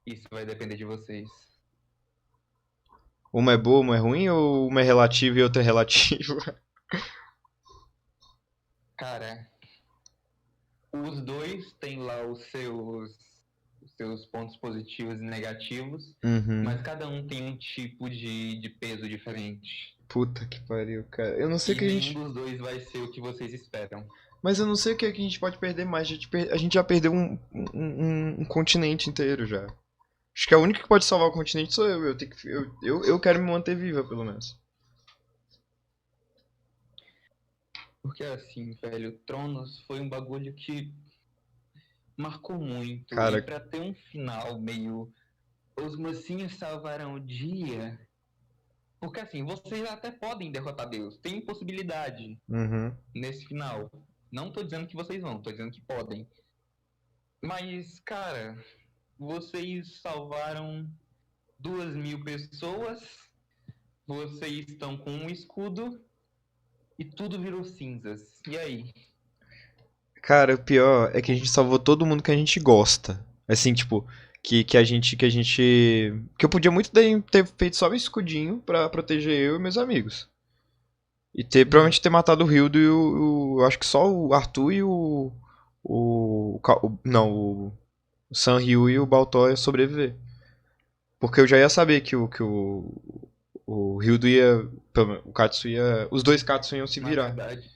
Isso vai depender de vocês. Uma é boa, uma é ruim, ou uma é relativa e outra é relativa? Cara, os dois têm lá os seus pontos positivos e negativos, Uhum. mas cada um tem um tipo de peso diferente. Puta que pariu, cara. Eu não sei o E que a nenhum gente. dos dois vai ser o que vocês esperam. Mas eu não sei o que, é que a gente pode perder mais. A gente já perdeu um continente inteiro já. Acho que a única que pode salvar o continente sou eu. Eu quero me manter viva, pelo menos. Porque assim, velho, Tronos foi um bagulho que marcou muito. E Cara, pra ter um final meio. Os mocinhos salvaram o dia. Porque assim, vocês até podem derrotar Deus. Tem possibilidade uhum. nesse final. Não tô dizendo que vocês vão, tô dizendo que podem. Mas, cara, vocês salvaram 2.000 pessoas. Vocês estão com um escudo. E tudo virou cinzas. E aí? Cara, o pior é que a gente salvou todo mundo que a gente gosta. Assim, tipo, que eu podia muito ter feito só um escudinho pra proteger eu e meus amigos. E Hum, provavelmente ter matado o Hildo e acho que só o Arthur e não, o Sanryu e o Baltor ia sobreviver. Porque eu já ia saber o Hildo ia, o Katsu ia, os dois Katsu iam se na virar. verdade,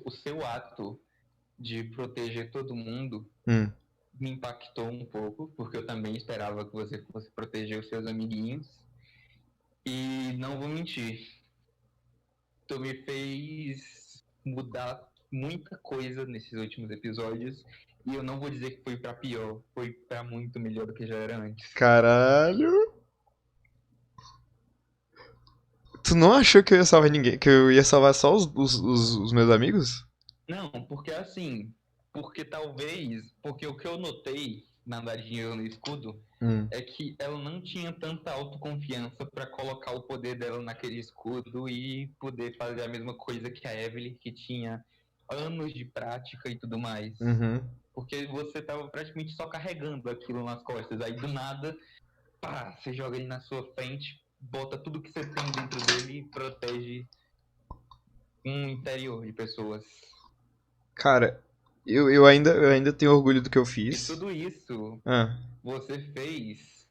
o seu ato de proteger todo mundo Hum. me impactou um pouco, porque eu também esperava que você fosse proteger os seus amiguinhos. E não vou mentir, tu me fez mudar muita coisa nesses últimos episódios. E eu não vou dizer que foi pra pior, foi pra muito melhor do que já era antes. Caralho. Tu não achou que eu ia salvar ninguém? Que eu ia salvar só os meus amigos? Não, porque assim, porque o que eu notei na Nadinha no escudo Hum. é que ela não tinha tanta autoconfiança pra colocar o poder dela naquele escudo e poder fazer a mesma coisa que a Evelyn, que tinha anos de prática e tudo mais. Uhum. Porque você tava praticamente só carregando aquilo nas costas, aí do nada, pá, você joga ele na sua frente, bota tudo que você tem dentro dele e protege um interior de pessoas. Cara, eu ainda tenho orgulho do que eu E fiz. tudo isso Ah. você fez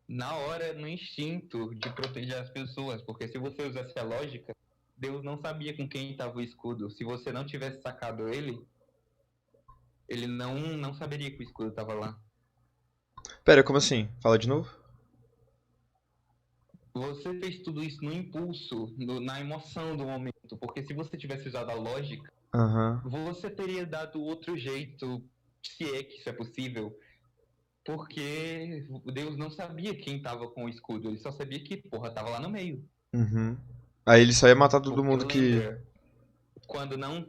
na hora, no instinto de proteger as pessoas, porque se você usasse a lógica, Deus não sabia com quem estava o escudo. Se você não tivesse sacado ele, ele não saberia que o escudo estava lá. Pera, como assim? Fala de novo? Você fez tudo isso no impulso, na emoção do momento, porque se você tivesse usado a lógica, Aham. você teria dado outro jeito, se é que isso é possível, porque Deus não sabia quem estava com o escudo, ele só sabia que, porra, tava lá no meio. Uhum. Aí ele só ia matar todo Porque mundo que. lembra, quando não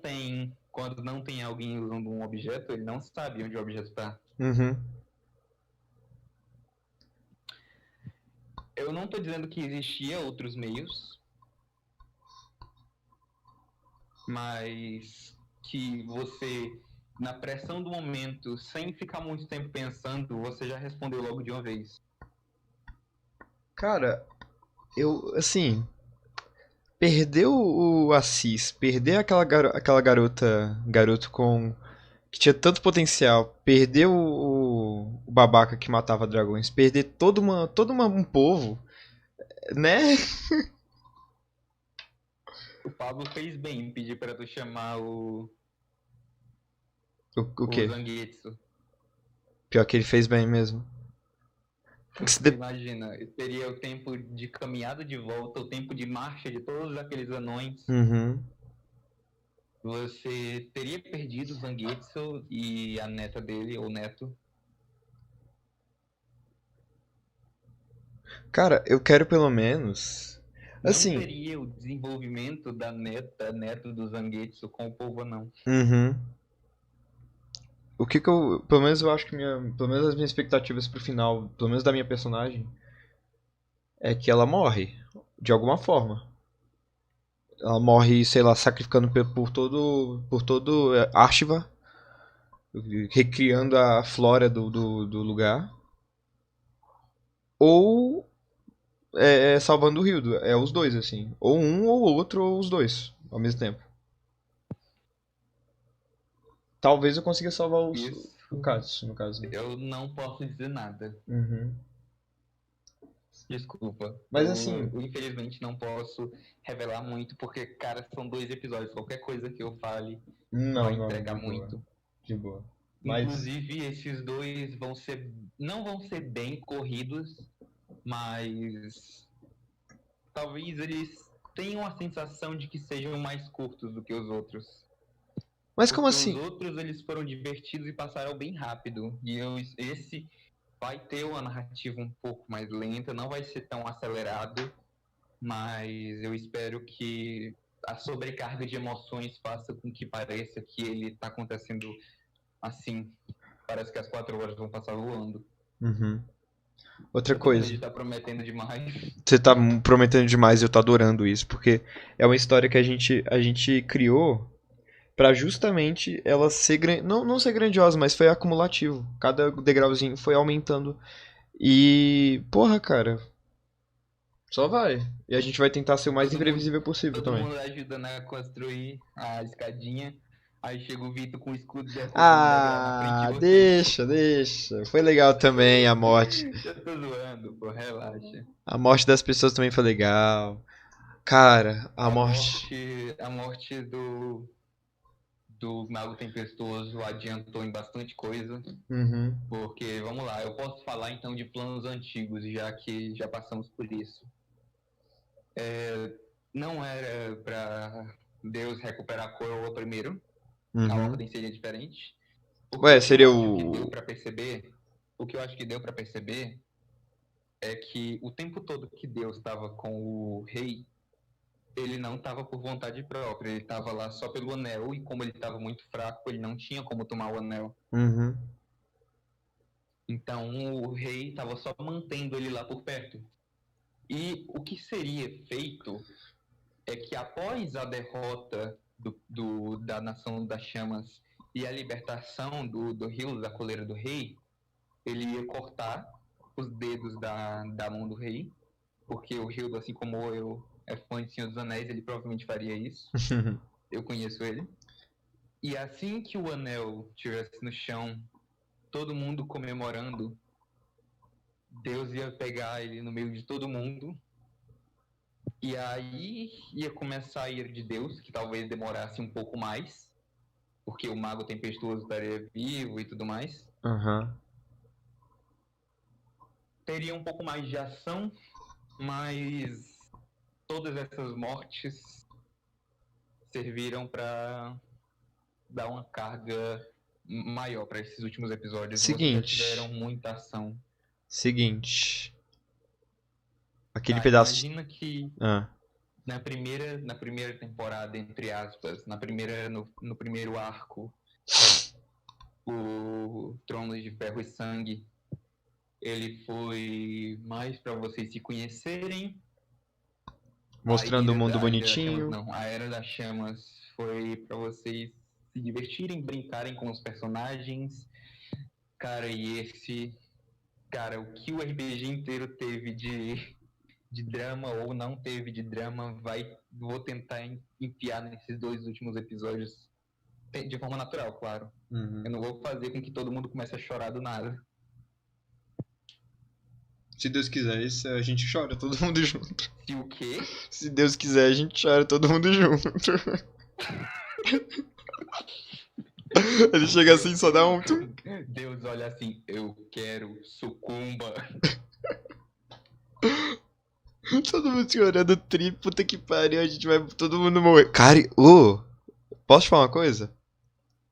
tem alguém usando um objeto, ele não sabe onde o objeto está. Uhum. Eu não estou dizendo que existia outros meios, mas que você, na pressão do momento, sem ficar muito tempo pensando, você já respondeu logo de uma vez. Cara, eu. Assim. Perder o Assis, perder aquela garota. Garoto com. Que tinha tanto potencial, perder o babaca que matava dragões, perder um povo, né? O Pablo fez bem em pedir para tu chamar O o quê? Zangetsu. Pior que ele fez bem mesmo. Porque imagina, teria o tempo de caminhada de volta, o tempo de marcha de todos aqueles anões. Uhum. Você teria perdido o Zangetsu e a neta dele, ou neto. Cara, eu quero pelo menos. Não Assim. teria o desenvolvimento da neta, neto do Zangetsu com o povo não. Uhum. O que eu. Pelo menos eu acho que pelo menos as minhas expectativas pro final, pelo menos da minha personagem, é que ela morre. De alguma forma. Ela morre, sei lá, sacrificando por todo Ashva, recriando a flora do lugar. ou salvando o Hildo. É os dois, assim. Ou um ou outro, ou os dois, ao mesmo tempo. Talvez eu consiga salvar Isso o Katsu, no caso. eu não posso dizer nada. Uhum. Desculpa. Mas assim, Infelizmente não posso revelar muito, porque, cara, são 2 episódios. Qualquer coisa que eu fale vai não, entregar de boa. muito. De boa. Mas, Inclusive, esses dois não vão ser bem corridos, mas talvez eles tenham a sensação de que sejam mais curtos do que os outros. mas como Porque os assim? outros eles foram divertidos e passaram bem rápido. Esse vai ter uma narrativa um pouco mais lenta, não vai ser tão acelerado, mas eu espero que a sobrecarga de emoções faça com que pareça que ele está acontecendo assim. Parece que as 4 horas vão passar voando. Uhum. Outra Eu tô com medo coisa. de estar prometendo demais. Você tá prometendo demais e eu tô adorando isso, porque é uma história que a gente criou pra justamente ela ser não ser grandiosa, mas foi acumulativo. Cada degrauzinho foi aumentando. E, porra, cara, só vai. E a gente vai tentar ser o mais Todo mundo, imprevisível possível todo também. mundo ajudando a construir a escadinha. Aí chega o Vitor com o escudo derrubando o degrau na frente de Ah, vocês. deixa. Foi legal também a morte. Eu tô zoando, pô, relaxa. A morte das pessoas também foi legal. Cara, a A morte. morte, a morte do Mago Tempestuoso adiantou em bastante coisa. Uhum. Porque, vamos lá, eu posso falar então de planos antigos, já que já passamos por isso. Não era pra Deus recuperar a coroa primeiro, a Uhum. ordem seria diferente. Porque Ué, o que eu seria acho que deu o. pra perceber, o que eu acho que deu para perceber é que o tempo todo que Deus estava com o rei, ele não estava por vontade própria, ele estava lá só pelo anel, e como ele estava muito fraco, ele não tinha como tomar o anel. Uhum. Então o rei estava só mantendo ele lá por perto. E o que seria feito é que após a derrota da Nação das Chamas e a libertação do rio, da coleira do rei, ele ia cortar os dedos da mão do rei, porque o Hildo, assim como eu, é fã de Senhor dos Anéis, ele provavelmente faria isso. Eu conheço ele. E assim que o anel estivesse no chão, todo mundo comemorando, Deus ia pegar ele no meio de todo mundo. E aí ia começar a ira de Deus, que talvez demorasse um pouco mais, porque o mago tempestuoso estaria vivo e tudo mais. Aham. Teria um pouco mais de ação, mas todas essas mortes serviram para dar uma carga maior para esses últimos episódios. Vocês já tiveram Seguinte. muita ação. Seguinte. Aquele Tá, pedaço. imagina que Ah. na primeira temporada, entre aspas, no primeiro arco, o Trono de Ferro e Sangue, ele foi mais para vocês se conhecerem. Mostrando o mundo A Ilha das Chamas bonitinho. não. A Era das Chamas foi para vocês se divertirem, brincarem com os personagens. Cara, Cara, o que o RPG inteiro teve de drama ou não teve de drama, vou tentar enfiar nesses 2 últimos episódios de forma natural, claro. Eu Uhum. não vou fazer com que todo mundo comece a chorar do nada. Se Deus quiser, isso a gente chora todo mundo junto. Se o quê? Se Deus quiser, a gente chora todo mundo junto. Ele chega assim e só dá um. Deus olha assim, eu quero sucumba. Todo mundo chorando puta que pariu, a gente vai todo mundo morrer. Cara, posso te falar uma coisa?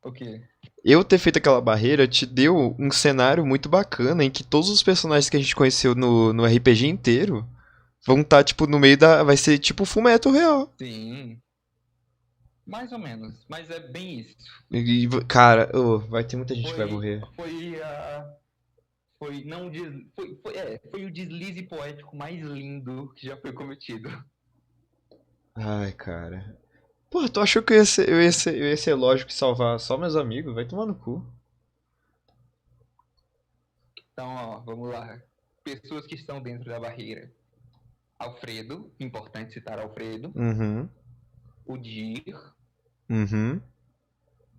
O quê? Eu ter feito aquela barreira te deu um cenário muito bacana em que todos os personagens que a gente conheceu no RPG inteiro vão estar, tipo, no meio da. Vai ser tipo Fullmetal real. Sim, mais ou menos, mas é bem isso. Cara, vai ter muita gente que vai Foi, morrer. foi a. Foi, não, foi o deslize poético mais lindo que já foi cometido. Ai, cara. Pô, tu achou que eu ia ser lógico e salvar só meus amigos? Vai tomar no cu. Então, ó, vamos lá. pessoas que estão dentro da barreira. Alfredo, importante citar Alfredo. Uhum. O Dir. Uhum.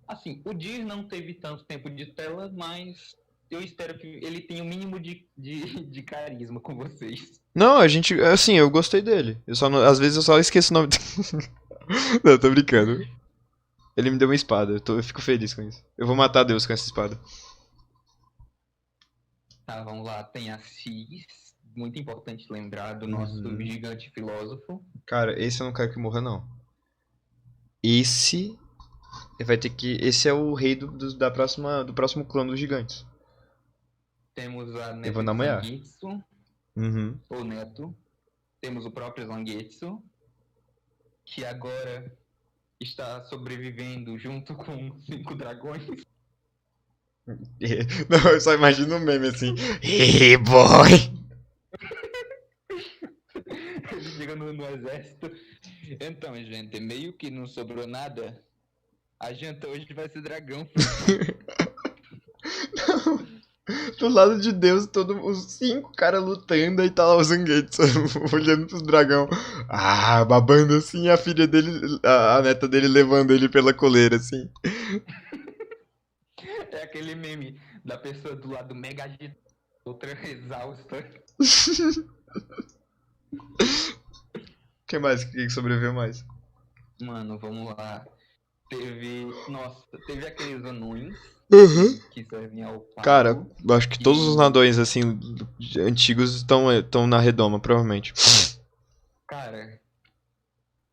Assim, o Dir não teve tanto tempo de tela, mas eu espero que ele tenha o mínimo de carisma com vocês. Não, a gente. Assim, eu gostei dele. Às vezes eu só esqueço o nome dele. Não, tô brincando. Ele me deu uma espada. Eu fico feliz com isso. Eu vou matar Deus com essa espada. Tá, vamos lá. Tem a Cis. Muito importante lembrar do nosso Uhum. gigante filósofo. Cara, esse eu não quero que morra, não. Esse vai ter que. Esse é o rei do próximo clã dos gigantes. Temos a Eu vou neta de namorar. Zangetsu, Uhum. ou neto. Temos o próprio Zangetsu, que agora está sobrevivendo junto com 5 dragões. Não, eu só imagino um meme assim. Hey, boy! Ele chega no exército. Então, gente, meio que não sobrou nada. A janta hoje vai ser dragão. Do lado de Deus, todos os 5 caras lutando, aí tá lá o Zangetsu olhando pros dragão. Ah, babando assim, a filha dele, a neta dele levando ele pela coleira, assim. É aquele meme da pessoa do lado mega agitada, outra exausta. O que mais? O que sobreviveu mais? Mano, vamos lá. Teve aqueles anões Uhum. que servem ao Cara, pago. eu acho que todos os nadões, assim, antigos estão na redoma, provavelmente. Cara,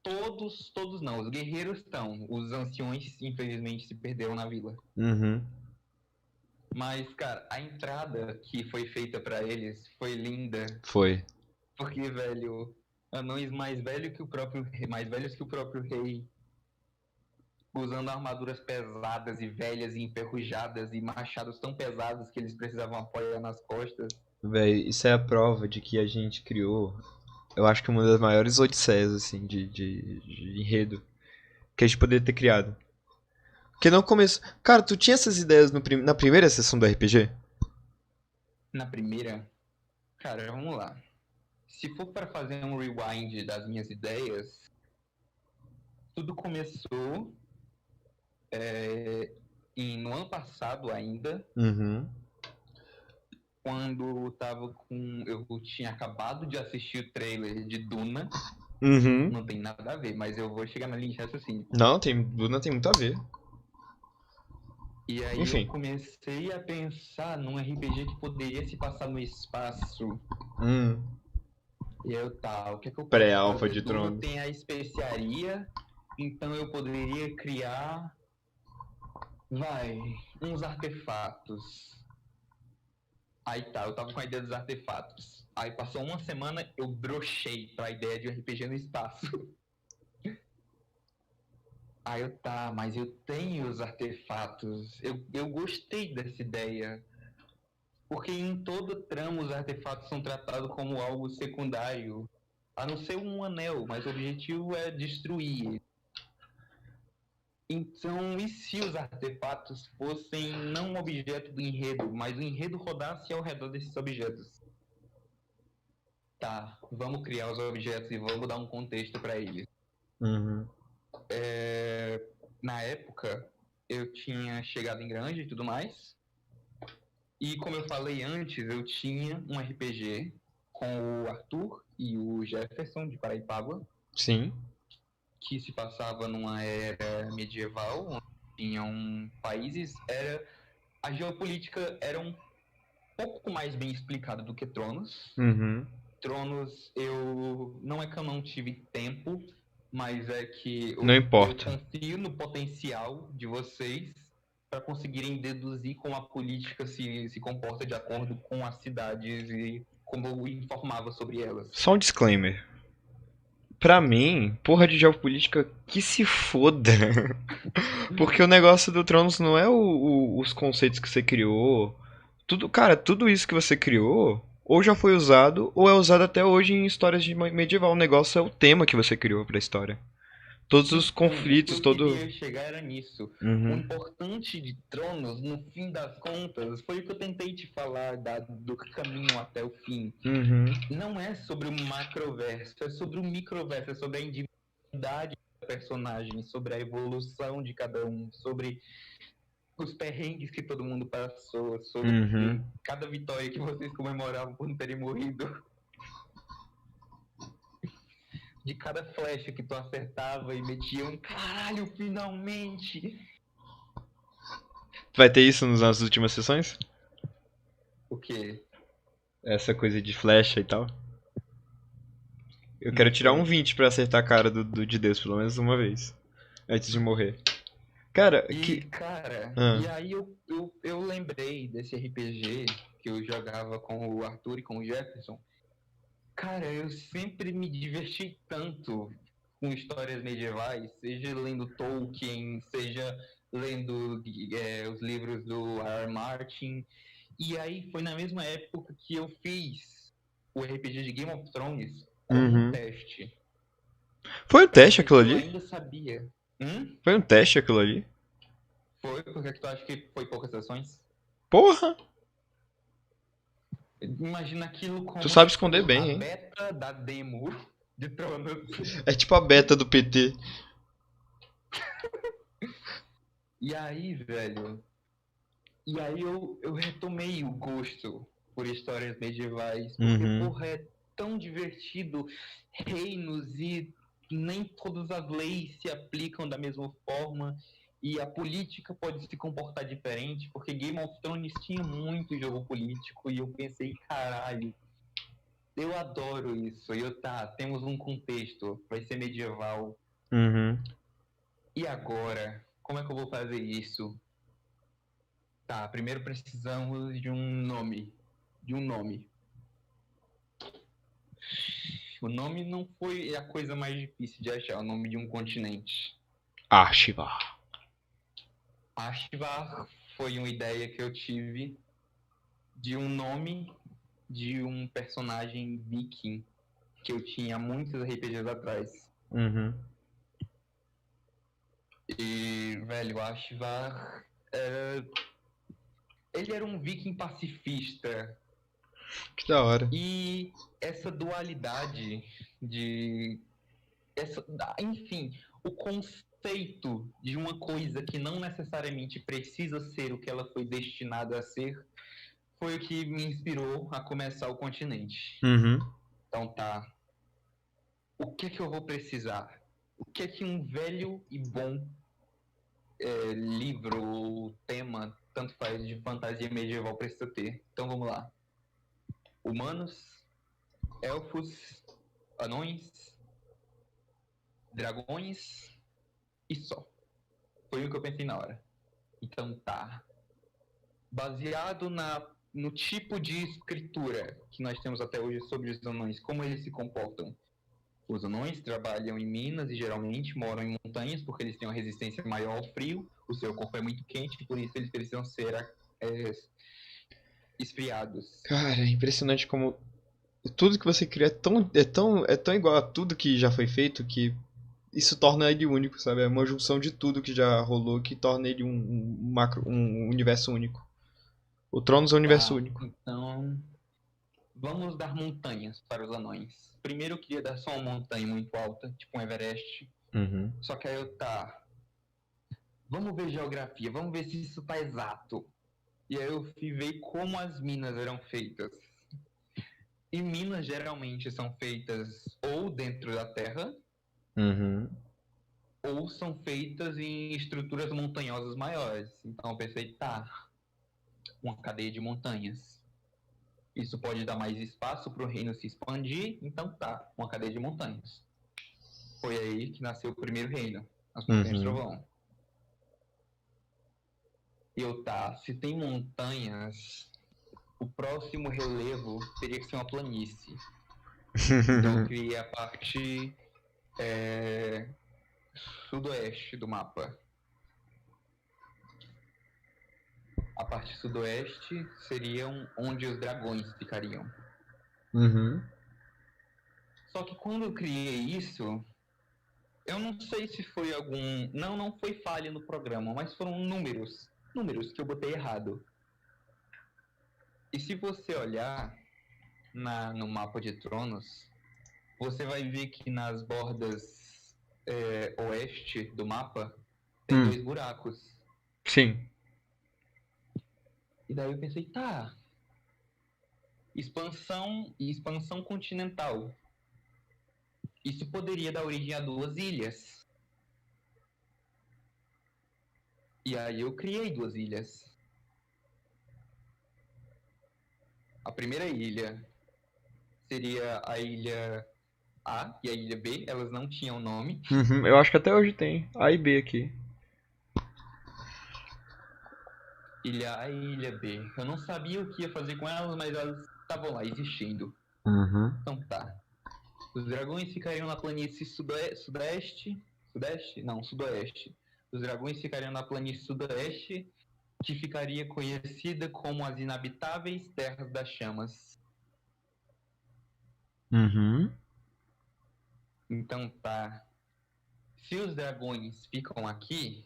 todos não. Os guerreiros estão. Os anciões, infelizmente, se perderam na vila. Uhum. Mas, cara, a entrada que foi feita pra eles foi linda. Foi. Porque, velho, anões mais velhos que o próprio rei, usando armaduras pesadas e velhas e enferrujadas e machados tão pesados que eles precisavam apoiar nas costas. Véi, isso é a prova de que a gente criou, eu acho que uma das maiores odisseias, assim, de enredo que a gente poderia ter criado. Porque não começou. Cara, tu tinha essas ideias na primeira sessão do RPG? Na primeira, cara, vamos lá. Se for para fazer um rewind das minhas ideias, tudo começou no ano passado ainda, Uhum. quando eu tinha acabado de assistir o trailer de Duna. Uhum. Não tem nada a ver, mas eu vou chegar na linha de raciocínio. Não, Duna tem muito a ver. E aí Enfim. eu comecei a pensar num RPG que poderia se passar no espaço. E eu, o que é que eu posso Pré-alfa fazer? de Duna Tronos. tem a especiaria, então eu poderia criar, uns artefatos. Aí eu tava com a ideia dos artefatos. Aí passou uma semana, eu brochei pra ideia de um RPG no espaço. Aí mas eu tenho os artefatos. Eu gostei dessa ideia. Porque em todo tramo os artefatos são tratados como algo secundário. A não ser um anel, mas o objetivo é destruir. Então, e se os artefatos fossem não um objeto do enredo, mas o enredo rodasse ao redor desses objetos? Tá, vamos criar os objetos e vamos dar um contexto para eles. Uhum. Na época, eu tinha chegado em grande e tudo mais. E como eu falei antes, eu tinha um RPG com o Arthur e o Jefferson de Paraipágua. Sim. Que se passava numa era medieval, onde tinham países. A geopolítica era um pouco mais bem explicada do que Tronos. Uhum. Tronos, não é que eu não tive tempo, mas é que Não importa. eu confio no potencial de vocês para conseguirem deduzir como a política se comporta de acordo com as cidades e como eu informava sobre elas. Só um disclaimer. Pra mim, porra de geopolítica que se foda. Porque o negócio do Tronos não é os conceitos que você criou. Tudo isso que você criou ou já foi usado ou é usado até hoje em histórias de medieval. O negócio é o tema que você criou pra história. Todos os Então, o que conflitos, eu todo. queria chegar era nisso. O Uhum. importante de Tronos, no fim das contas, foi o que eu tentei te falar do caminho até o fim. Uhum. Não é sobre o macroverso, é sobre o microverso, é sobre a individualidade do personagem, sobre a evolução de cada um, sobre os perrengues que todo mundo passou, sobre Uhum. cada vitória que vocês comemoravam por não terem morrido, de cada flecha que tu acertava e metia um caralho, finalmente! Vai ter isso nas últimas sessões? O quê? Essa coisa de flecha e tal? Eu quero Não tirar um sei. 20 pra acertar a cara do de Deus, pelo menos uma vez. Antes de morrer. Cara, E, que. cara, Ah. e aí eu lembrei desse RPG que eu jogava com o Arthur e com o Jefferson. Cara, eu sempre me diverti tanto com histórias medievais, seja lendo Tolkien, seja lendo os livros do R. R. Martin. E aí foi na mesma época que eu fiz o RPG de Game of Thrones como um Uhum. teste, Foi um para teste ver aquilo se eu ali? ainda sabia. Foi um teste aquilo ali? Foi? Por que tu acha que foi poucas sessões? Porra! Imagina aquilo Tu como sabe esconder tipo a bem, hein? beta da demo de Tronos. É tipo a beta do PT. E aí, velho, e aí eu retomei o gosto por histórias medievais, porque, Uhum. porra, é tão divertido reinos e nem todas as leis se aplicam da mesma forma e a política pode se comportar diferente, porque Game of Thrones tinha muito jogo político e eu pensei, caralho, eu adoro isso. E temos um contexto, vai ser medieval. Uhum. E agora? Como é que eu vou fazer isso? Tá, primeiro precisamos de um nome. De um nome. O nome não foi a coisa mais difícil de achar, o nome de um continente. Archivar. Ashvar foi uma ideia que eu tive de um nome de um personagem viking que eu tinha muitos RPGs atrás. Uhum. E, velho, Ashvar ele era um viking pacifista. Que da hora. E essa dualidade de enfim, o conceito de uma coisa que não necessariamente precisa ser o que ela foi destinada a ser, foi o que me inspirou a começar o continente. Uhum. Então tá, o que é que eu vou precisar? O que é que um velho e bom livro, tema, tanto faz, de fantasia medieval precisa ter? Então vamos lá. Humanos, elfos, anões, dragões e só. Foi o que eu pensei na hora. Então tá. Baseado no tipo de escritura que nós temos até hoje sobre os anões, como eles se comportam. Os anões trabalham em minas e geralmente moram em montanhas porque eles têm uma resistência maior ao frio, o seu corpo é muito quente, por isso eles precisam ser esfriados. Cara, é impressionante como tudo que você cria é tão igual a tudo que já foi feito que isso torna ele único, sabe? É uma junção de tudo que já rolou que torna ele um universo único. O Tronos é um universo Tá, único. então vamos dar montanhas para os anões. Primeiro eu queria dar só uma montanha muito alta, tipo um Everest. Uhum. Só que aí vamos ver geografia, vamos ver se isso tá exato. E aí eu fui ver como as minas eram feitas. E minas geralmente são feitas ou dentro da terra, Uhum. ou são feitas em estruturas montanhosas maiores. Então eu pensei, tá, uma cadeia de montanhas. Isso pode dar mais espaço para o reino se expandir, então tá, uma cadeia de montanhas. Foi aí que nasceu o primeiro reino, as Montanhas de Uhum. Trovão. Se tem montanhas, o próximo relevo teria que ser uma planície. Então eu criei a parte sudoeste do mapa. A parte sudoeste seriam onde os dragões ficariam. Uhum. Só que quando eu criei isso, Eu não sei se foi algum... Não foi falha no programa, mas foram números. Números que eu botei errado. E se você olhar no mapa de Tronos, você vai ver que nas bordas oeste do mapa tem 2 buracos. Sim. E daí eu pensei, tá, expansão continental. Isso poderia dar origem a 2 ilhas. E aí eu criei 2 ilhas. A primeira ilha seria a ilha A e a ilha B, elas não tinham nome. Uhum, eu acho que até hoje tem A e B aqui. Ilha A e ilha B. Eu não sabia o que ia fazer com elas, mas elas estavam lá existindo. Uhum. Então tá. Os dragões ficariam na planície sudeste. Sudeste? Não, sudoeste. Os dragões ficariam na planície sudoeste, que ficaria conhecida como as inabitáveis Terras das Chamas. Uhum. Então tá. Se os dragões ficam aqui,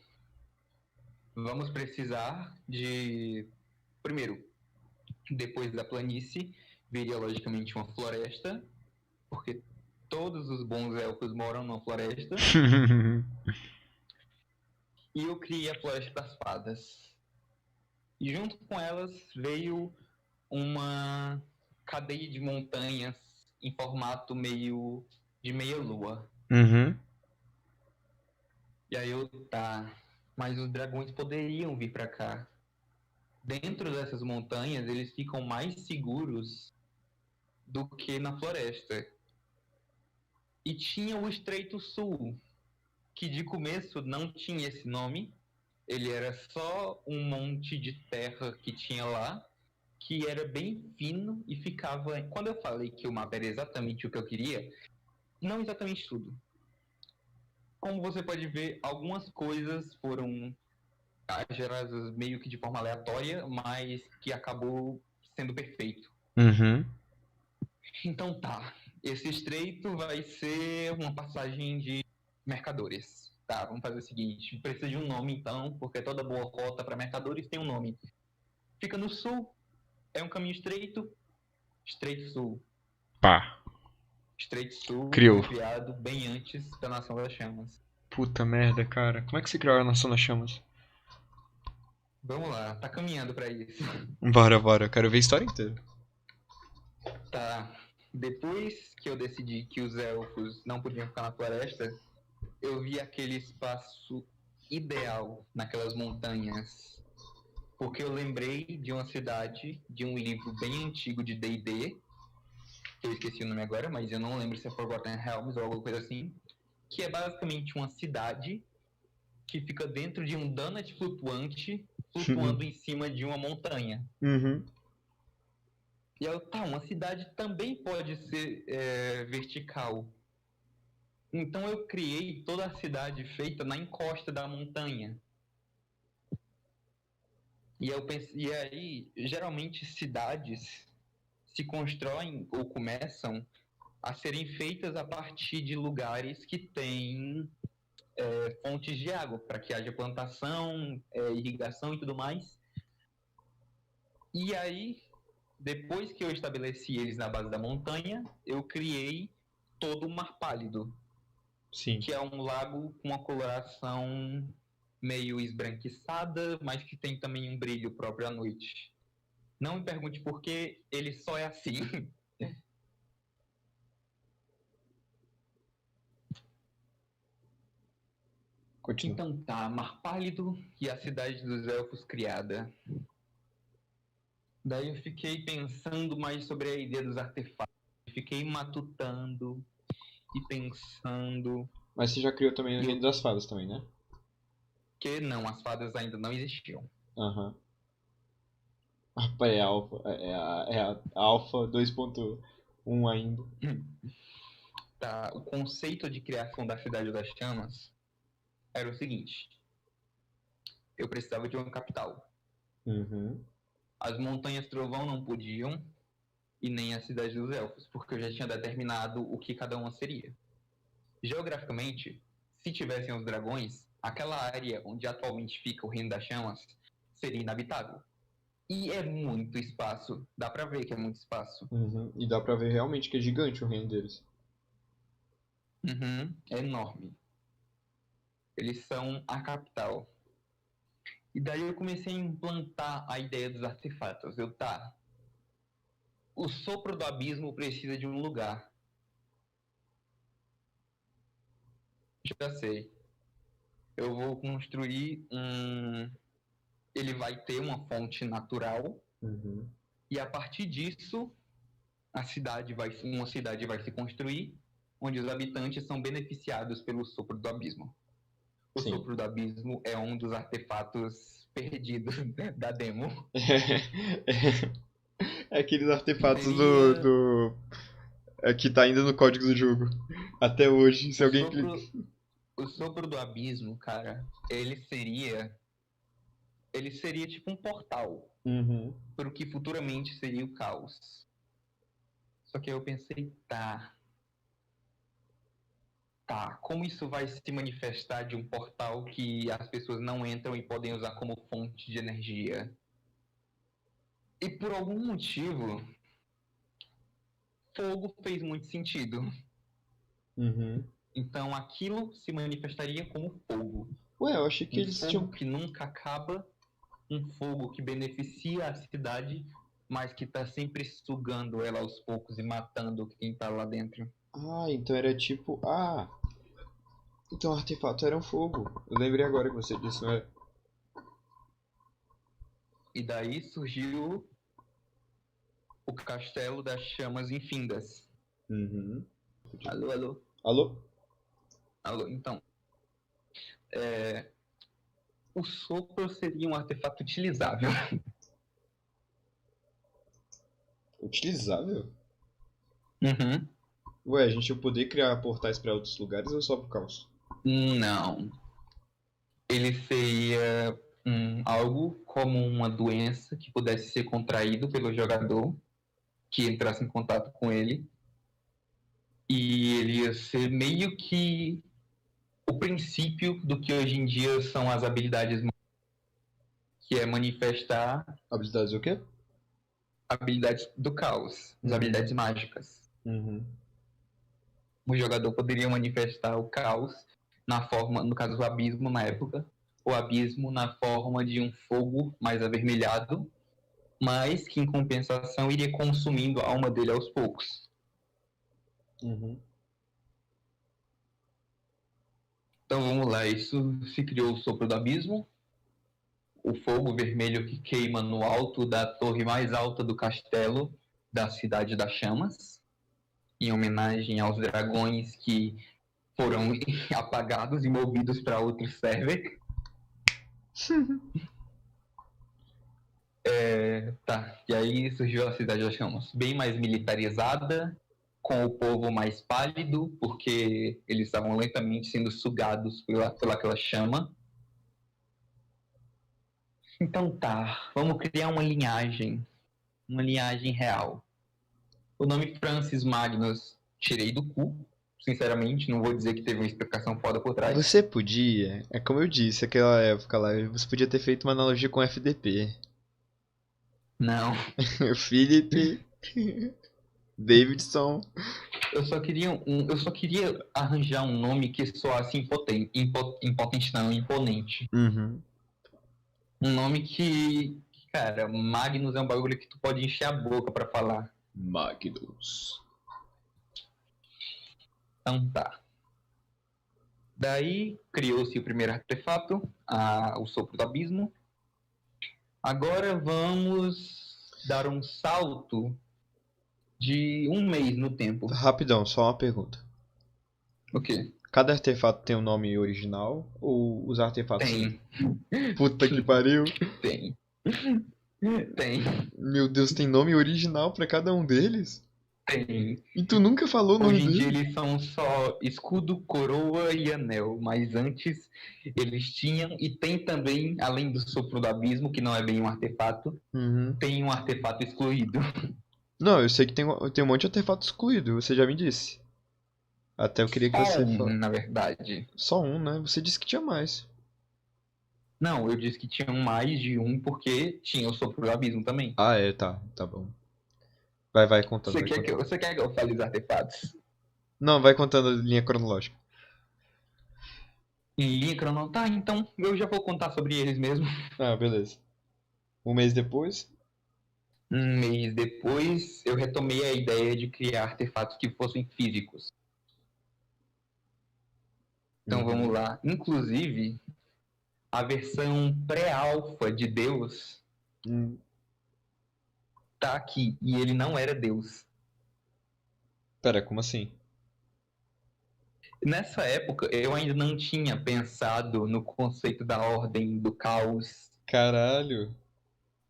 vamos precisar de. Primeiro, depois da planície, viria logicamente uma floresta, porque todos os bons elfos moram numa floresta. E eu criei a Floresta das Fadas. E junto com elas veio uma cadeia de montanhas em formato meio de meia-lua. Uhum. E aí eu, tá, mas os dragões poderiam vir para cá. Dentro dessas montanhas, eles ficam mais seguros do que na floresta. E tinha o Estreito Sul, que de começo não tinha esse nome. Ele era só um monte de terra que tinha lá, que era bem fino e ficava... Quando eu falei que o mapa era exatamente o que eu queria, não exatamente tudo. Como você pode ver, algumas coisas foram geradas meio que de forma aleatória, mas que acabou sendo perfeito. Uhum. Então tá, esse estreito vai ser uma passagem de mercadores. Tá, vamos fazer o seguinte, precisa de um nome então, porque toda boa rota para mercadores tem um nome. Fica no sul, é um caminho estreito, Estreito Sul. Pá. Estreito Sul Criou. foi criado bem antes da Nação das Chamas. Puta merda, cara. Como é que você criou a Nação das Chamas? Vamos lá, tá caminhando para isso. Bora, bora. Eu quero ver a história inteira. Tá, depois que eu decidi que os elfos não podiam ficar na floresta, eu vi aquele espaço ideal naquelas montanhas. Porque eu lembrei de uma cidade, de um livro bem antigo de D&D, que eu esqueci o nome agora, mas eu não lembro se é Forgotten Realms ou alguma coisa assim, que é basicamente uma cidade que fica dentro de um donut flutuante, flutuando em cima de uma montanha. Uhum. E eu, tá, uma cidade também pode ser vertical. Então eu criei toda a cidade feita na encosta da montanha. E eu pensei, e aí, geralmente cidades se constroem ou começam a serem feitas a partir de lugares que têm fontes de água, para que haja plantação, irrigação e tudo mais. E aí, depois que eu estabeleci eles na base da montanha, eu criei todo o Mar Pálido. Sim. Que é um lago com uma coloração meio esbranquiçada, mas que tem também um brilho próprio à noite. Não me pergunte por que ele só é assim. Continua. Então tá, Mar Pálido e a Cidade dos Elfos criada. Daí eu fiquei pensando mais sobre a ideia dos artefatos. Fiquei matutando e pensando. Mas você já criou também o Reino das Fadas também, né? Que não, as fadas ainda não existiam. Aham. É a Alpha. É a Alpha 2.1 ainda. Tá, o conceito de criação da Cidade das Chamas era o seguinte. Eu precisava de uma capital. Uhum. As Montanhas Trovão não podiam, e nem a Cidade dos Elfos, porque eu já tinha determinado o que cada uma seria. Geograficamente, se tivessem os dragões, aquela área onde atualmente fica o Reino das Chamas seria inabitável. E é muito espaço. Dá pra ver que é muito espaço. Uhum. E dá pra ver realmente que é gigante o reino deles. Uhum, é enorme. Eles são a capital. E daí eu comecei a implantar a ideia dos artefatos. O sopro do abismo precisa de um lugar. Já sei. Eu vou construir um. Ele vai ter uma fonte natural. Uhum. E a partir disso, uma cidade vai se construir, onde os habitantes são beneficiados pelo sopro do abismo. O Sim. sopro do abismo é um dos artefatos perdidos da demo. É aqueles artefatos Seria que tá ainda no código do jogo. Até hoje, se o alguém clica. o sopro do abismo, cara. Ele seria tipo um portal Uhum. para o que futuramente seria o caos. Só que aí eu pensei, como isso vai se manifestar de um portal que as pessoas não entram e podem usar como fonte de energia? E por algum motivo, fogo fez muito sentido. Uhum. Então aquilo se manifestaria como fogo. Ué, eu achei que Um eles fogo tinham. que nunca acaba, um fogo que beneficia a cidade, mas que tá sempre sugando ela aos poucos e matando quem tá lá dentro. Ah, então era tipo. Ah, então o artefato era um fogo. Eu lembrei agora que você disse, não é? E daí surgiu o Castelo das Chamas Infindas. Uhum. Alô, alô, Alô? alô. Então, o sopro seria um artefato utilizável. Utilizável? Uhum. Ué, a gente ia poder criar portais pra outros lugares ou só pro caos? Não. Ele seria algo como uma doença que pudesse ser contraído pelo jogador que entrasse em contato com ele. E ele ia ser meio que o princípio do que hoje em dia são as habilidades, que é manifestar Habilidades o quê? habilidades do caos, as habilidades mágicas. Uhum. O jogador poderia manifestar o caos na forma, no caso, o abismo na época, o abismo na forma de um fogo mais avermelhado, mas que em compensação iria consumindo a alma dele aos poucos. Uhum. Então vamos lá, isso se criou o sopro do abismo, o fogo vermelho que queima no alto da torre mais alta do castelo da Cidade das Chamas, em homenagem aos dragões que foram apagados e movidos para outro server. E aí surgiu a Cidade das Chamas, bem mais militarizada, com o povo mais pálido, porque eles estavam lentamente sendo sugados pelaquela chama. Então vamos criar uma linhagem real. O nome Francis Magnus tirei do cu, sinceramente, não vou dizer que teve uma explicação foda por trás. Você podia, é como eu disse, aquela época lá, você podia ter feito uma analogia com FDP. Não, Philip Davidson. eu só queria arranjar um nome que soasse impotente não, imponente. Uhum. Um nome cara, Magnus é um bagulho que tu pode encher a boca pra falar. Magnus. Então Daí criou-se o primeiro artefato, o sopro do abismo. Agora vamos dar um salto de um mês no tempo. Rapidão, só uma pergunta. O quê? Cada artefato tem um nome original ou os artefatos... Tem. Puta que pariu. Tem. Tem. Meu Deus, tem nome original pra cada um deles? Tem. E tu nunca falou o nome Hoje em dia dele? eles são só escudo, coroa e anel, mas antes eles tinham, e tem também, além do sopro do abismo, que não é bem um artefato, Uhum. tem um artefato excluído. Não, eu sei que tem um monte de artefato excluído, você já me disse. Até eu queria que Só você na verdade. Só um, né? Você disse que tinha mais. Não, eu disse que tinham mais de um porque tinha o Sopro do Abismo também. Ah, é, tá. Tá bom. Vai contando, Você vai quer que eu, contando. você quer que eu fale os artefatos? Não, vai contando a linha cronológica. Em linha cronológica? Tá, então eu já vou contar sobre eles mesmo. Ah, beleza. Um mês depois. Um mês depois, eu retomei a ideia de criar artefatos que fossem físicos. Então vamos Uhum. lá. Inclusive, a versão pré-alfa de Deus Hum, tá aqui. E ele não era Deus. Pera, como assim? Nessa época, eu ainda não tinha pensado no conceito da ordem, do caos. Caralho.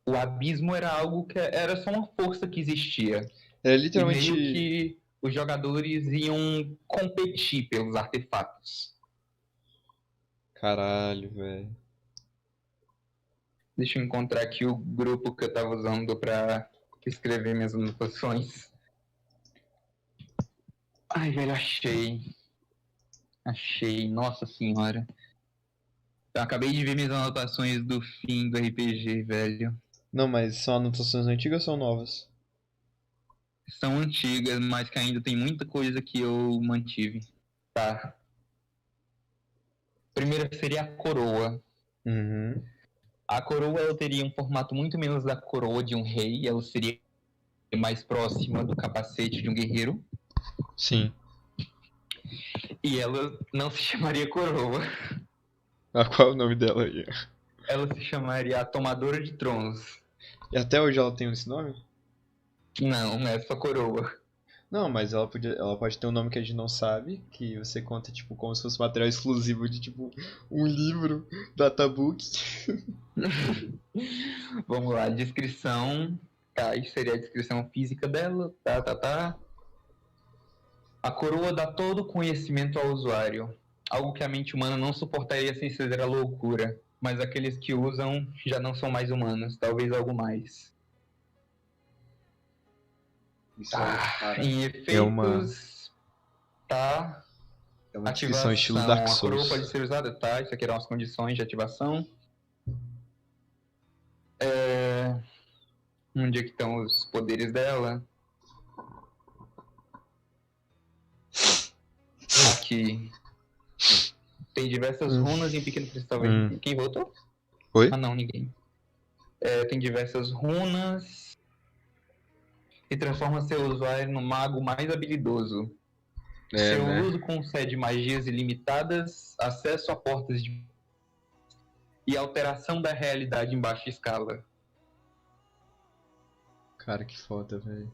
O abismo era algo que era só uma força que existia. É E meio literalmente. que os jogadores iam competir pelos artefatos. Caralho, velho. Deixa eu encontrar aqui o grupo que eu estava usando para escrever minhas anotações. Ai, velho, achei. Achei, nossa senhora. Eu acabei de ver minhas anotações do fim do RPG, velho. Não, mas são anotações antigas ou são novas? São antigas, mas que ainda tem muita coisa que eu mantive. Tá. Primeiro seria a coroa. Uhum. A coroa ela teria um formato muito menos da coroa de um rei, ela seria mais próxima do capacete de um guerreiro. Sim. E ela não se chamaria coroa. Ah, qual é o nome dela aí? Ela se chamaria a Tomadora de Tronos. E até hoje ela tem esse nome? Não, é só coroa. Não, mas ela pode ter um nome que a gente não sabe, que você conta, tipo, como se fosse material exclusivo de, tipo, um livro, databook. Vamos lá, descrição. Tá, isso seria a descrição física dela. Tá. A coroa dá todo o conhecimento ao usuário. Algo que a mente humana não suportaria sem ser a loucura. Mas aqueles que usam já não são mais humanos, talvez algo mais. Isso aí, Tá, cara. em É uma, efeitos, tá. é uma descrição estilo Dark Ativação. A coroa pode Souls. ser usada, tá? Isso aqui eram as condições de ativação. Onde é que estão os poderes dela? Aqui. Tem diversas runas e um pequeno cristal verde. Quem voltou? Oi? Ah, não, ninguém. Tem diversas runas e transforma seu usuário no mago mais habilidoso. É, Seu né? uso concede magias ilimitadas, acesso a portas e alteração da realidade em baixa escala. Cara, que foda, velho.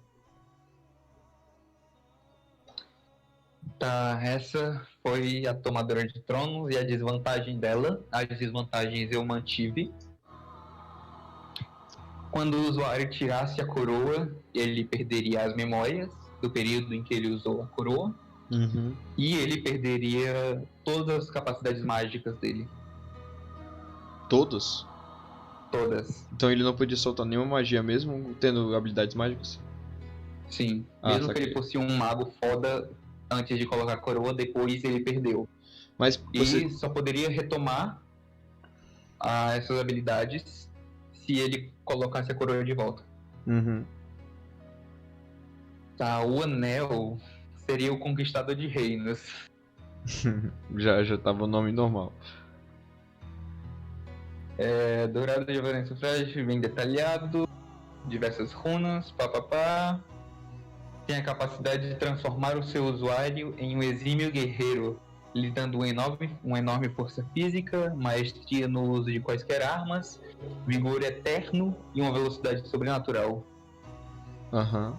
Tá, essa foi a Tomadora de Tronos e a desvantagem dela. As desvantagens eu mantive. Quando o usuário tirasse a coroa, ele perderia as memórias do período em que ele usou a coroa. Uhum. E ele perderia todas as capacidades mágicas dele. Todos? Todas. Então ele não podia soltar nenhuma magia mesmo, tendo habilidades mágicas? Sim. Ah, Mesmo que ele saquei. fosse um mago foda antes de colocar a coroa, depois ele perdeu. Mas você... E só poderia retomar essas habilidades se ele colocasse a coroa de volta. Uhum. Tá, o anel seria o conquistador de reinos. já tava o nome normal. Dourado de Valência Frágil, bem detalhado. Diversas runas, papapá. Tem a capacidade de transformar o seu usuário em um exímio guerreiro, lhe dando uma enorme força física, maestria no uso de quaisquer armas, vigor eterno e uma velocidade sobrenatural. Aham.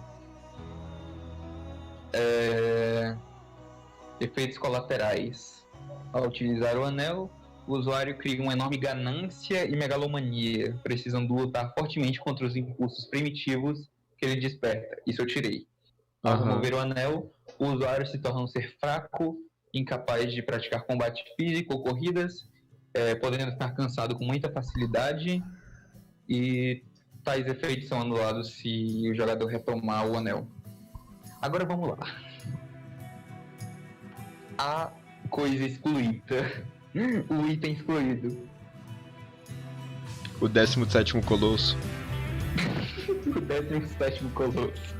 Efeitos colaterais. Ao utilizar o anel, o usuário cria uma enorme ganância e megalomania, precisando lutar fortemente contra os impulsos primitivos que ele desperta. Isso eu tirei. Ao Aham. remover o anel, o usuário se torna um ser fraco, incapaz de praticar combate físico ou corridas, podendo ficar cansado com muita facilidade, e tais efeitos são anulados se o jogador retomar o anel. Agora vamos lá. a coisa excluída. O item excluído. O 17º Colosso. O 17º Colosso.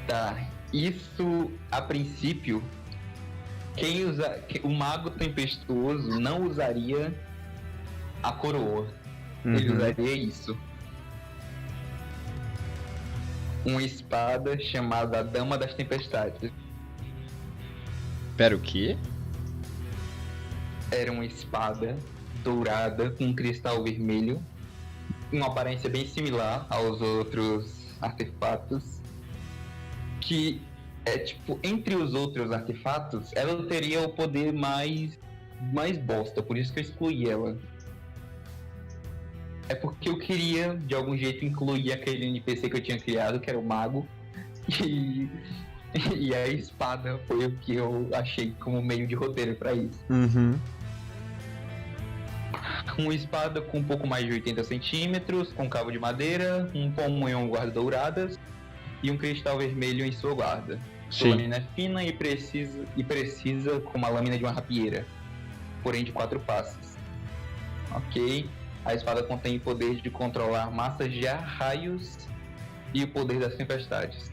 Tá. Isso, a princípio, o Mago Tempestuoso não usaria a coroa. Ele usaria isso. Uma espada chamada Dama das Tempestades. Pera, o quê? Era uma espada dourada com um cristal vermelho, uma aparência bem similar aos outros artefatos, que é tipo, entre os outros artefatos, ela teria o poder mais bosta, por isso que eu excluí ela. É porque eu queria, de algum jeito, incluir aquele NPC que eu tinha criado, que era o mago, e a espada foi o que eu achei como meio de roteiro pra isso. Uma espada com um pouco mais de 80 centímetros, com cabo de madeira, um pomo e um guarda douradas, e um cristal vermelho em sua guarda. Sua lâmina é fina e precisa com uma lâmina de uma rapieira, porém de 4 passos. Ok? A espada contém o poder de controlar massas de ar, raios e o poder das tempestades.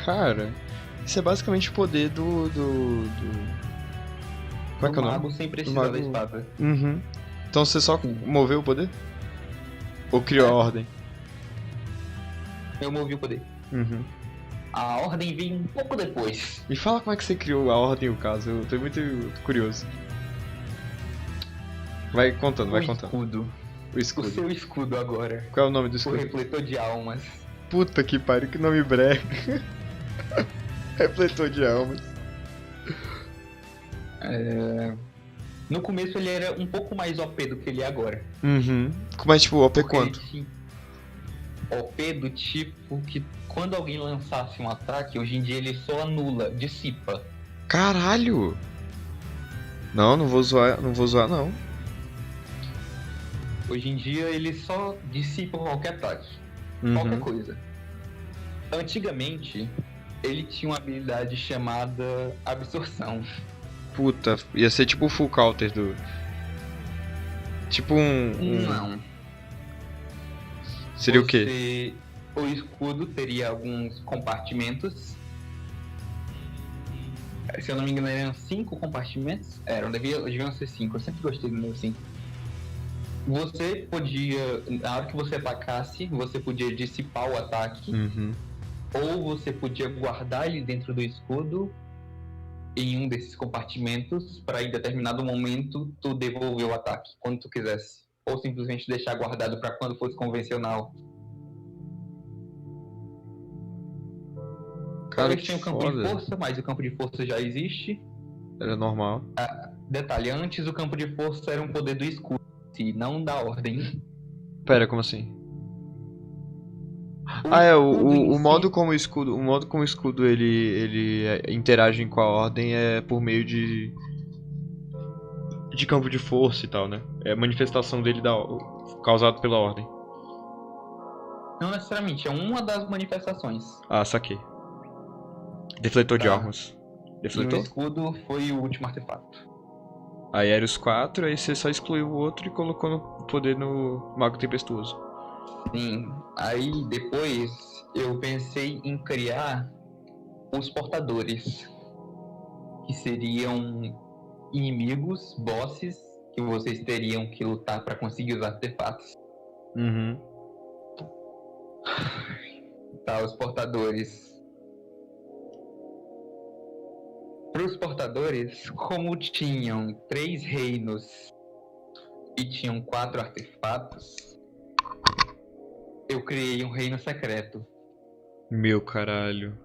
Cara, isso é basicamente o poder do... Como é que é o nome? Mago sem precisar da espada. Então você só moveu o poder? Ou criou a ordem? Eu movi o poder. A ordem veio um pouco depois. Me fala como é que você criou a ordem e o caso, eu tô muito curioso. Vai contando. O escudo. O seu escudo agora. Qual é o nome do O escudo? refletor de almas. Puta que pariu, que nome brega. Refletor de almas. No começo ele era um pouco mais OP do que ele é agora. Mas tipo, OP Porque quanto? OP do tipo que quando alguém lançasse um ataque, hoje em dia ele só anula, dissipa. Caralho! Não vou zoar não. Hoje em dia ele só dissipa qualquer ataque. Qualquer coisa. Antigamente, ele tinha uma habilidade chamada Absorção. Puta, ia ser tipo o full counter do... Tipo Não. Seria o quê? O escudo teria alguns compartimentos. Se eu não me engano, eram 5 compartimentos. Deviam ser 5. Eu sempre gostei do número 5. Você podia, na hora que você atacasse, você podia dissipar o ataque. Ou você podia guardar ele dentro do escudo em um desses compartimentos para em determinado momento tu devolver o ataque quando tu quisesse, ou simplesmente deixar guardado para quando fosse convencional. Cara, eles tinham o campo de força, mas o campo de força já existe. Era normal. Detalhe, antes o campo de força era um poder do escudo, e não da ordem. Pera, como assim? O modo como o escudo ele interage com a ordem é por meio de campo de força e tal, né? É a manifestação dele causado pela ordem. Não necessariamente, é uma das manifestações. Ah, saquei. Defletor de armas. Defletor? E o escudo foi o último artefato. Aí eram os 4, aí você só excluiu o outro e colocou no poder no Mago Tempestuoso. Sim, aí depois eu pensei em criar os portadores, que seriam inimigos, bosses, que vocês teriam que lutar para conseguir os artefatos. Tá, os portadores. Para os portadores, como tinham 3 reinos e tinham 4 artefatos, eu criei um reino secreto. Meu caralho.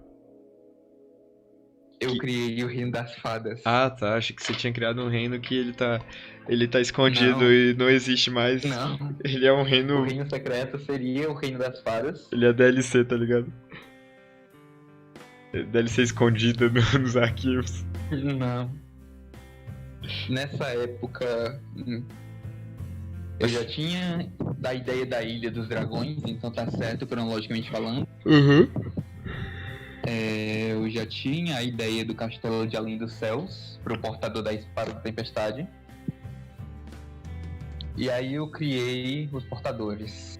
Eu criei o reino das fadas. Ah, tá. Achei que você tinha criado um reino que ele tá escondido e não existe mais. Não. Ele é um reino... O reino secreto seria o reino das fadas. Ele é DLC, tá ligado? DLC escondida nos arquivos. Não. Nessa época, eu já tinha da ideia da Ilha dos Dragões, então tá certo cronologicamente falando. Eu já tinha a ideia do Castelo de Além dos Céus pro portador da Espada da Tempestade. E aí eu criei os portadores.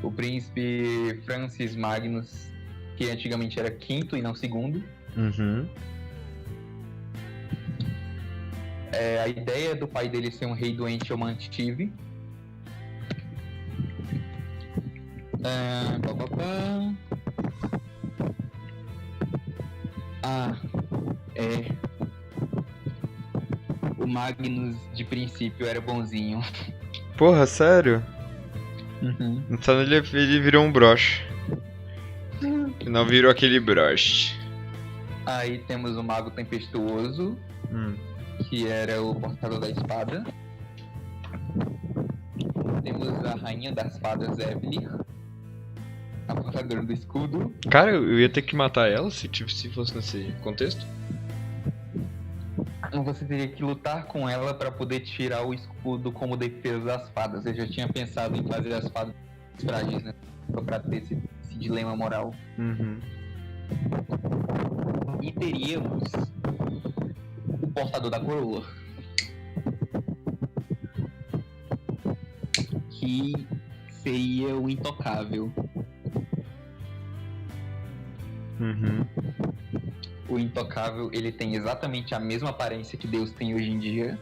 O príncipe Francis Magnus, que antigamente era quinto e não segundo. Uhum. A ideia do pai dele ser um rei doente eu mantive. O Magnus de princípio era bonzinho. Porra, sério? Uhum. Então ele virou um broche. Não virou aquele broche. Aí temos o Mago Tempestuoso, que era o portador da espada. Temos a Rainha das Fadas, Evelyn, a portadora do escudo. Cara, eu ia ter que matar ela se fosse nesse contexto. Você teria que lutar com ela para poder tirar o escudo como defesa das fadas. Eu já tinha pensado em fazer as fadas frágeis, né? Pra ter esse dilema moral. Uhum. E teríamos o portador da coroa, que seria o intocável. Uhum. O intocável, ele tem exatamente a mesma aparência que Deus tem hoje em dia.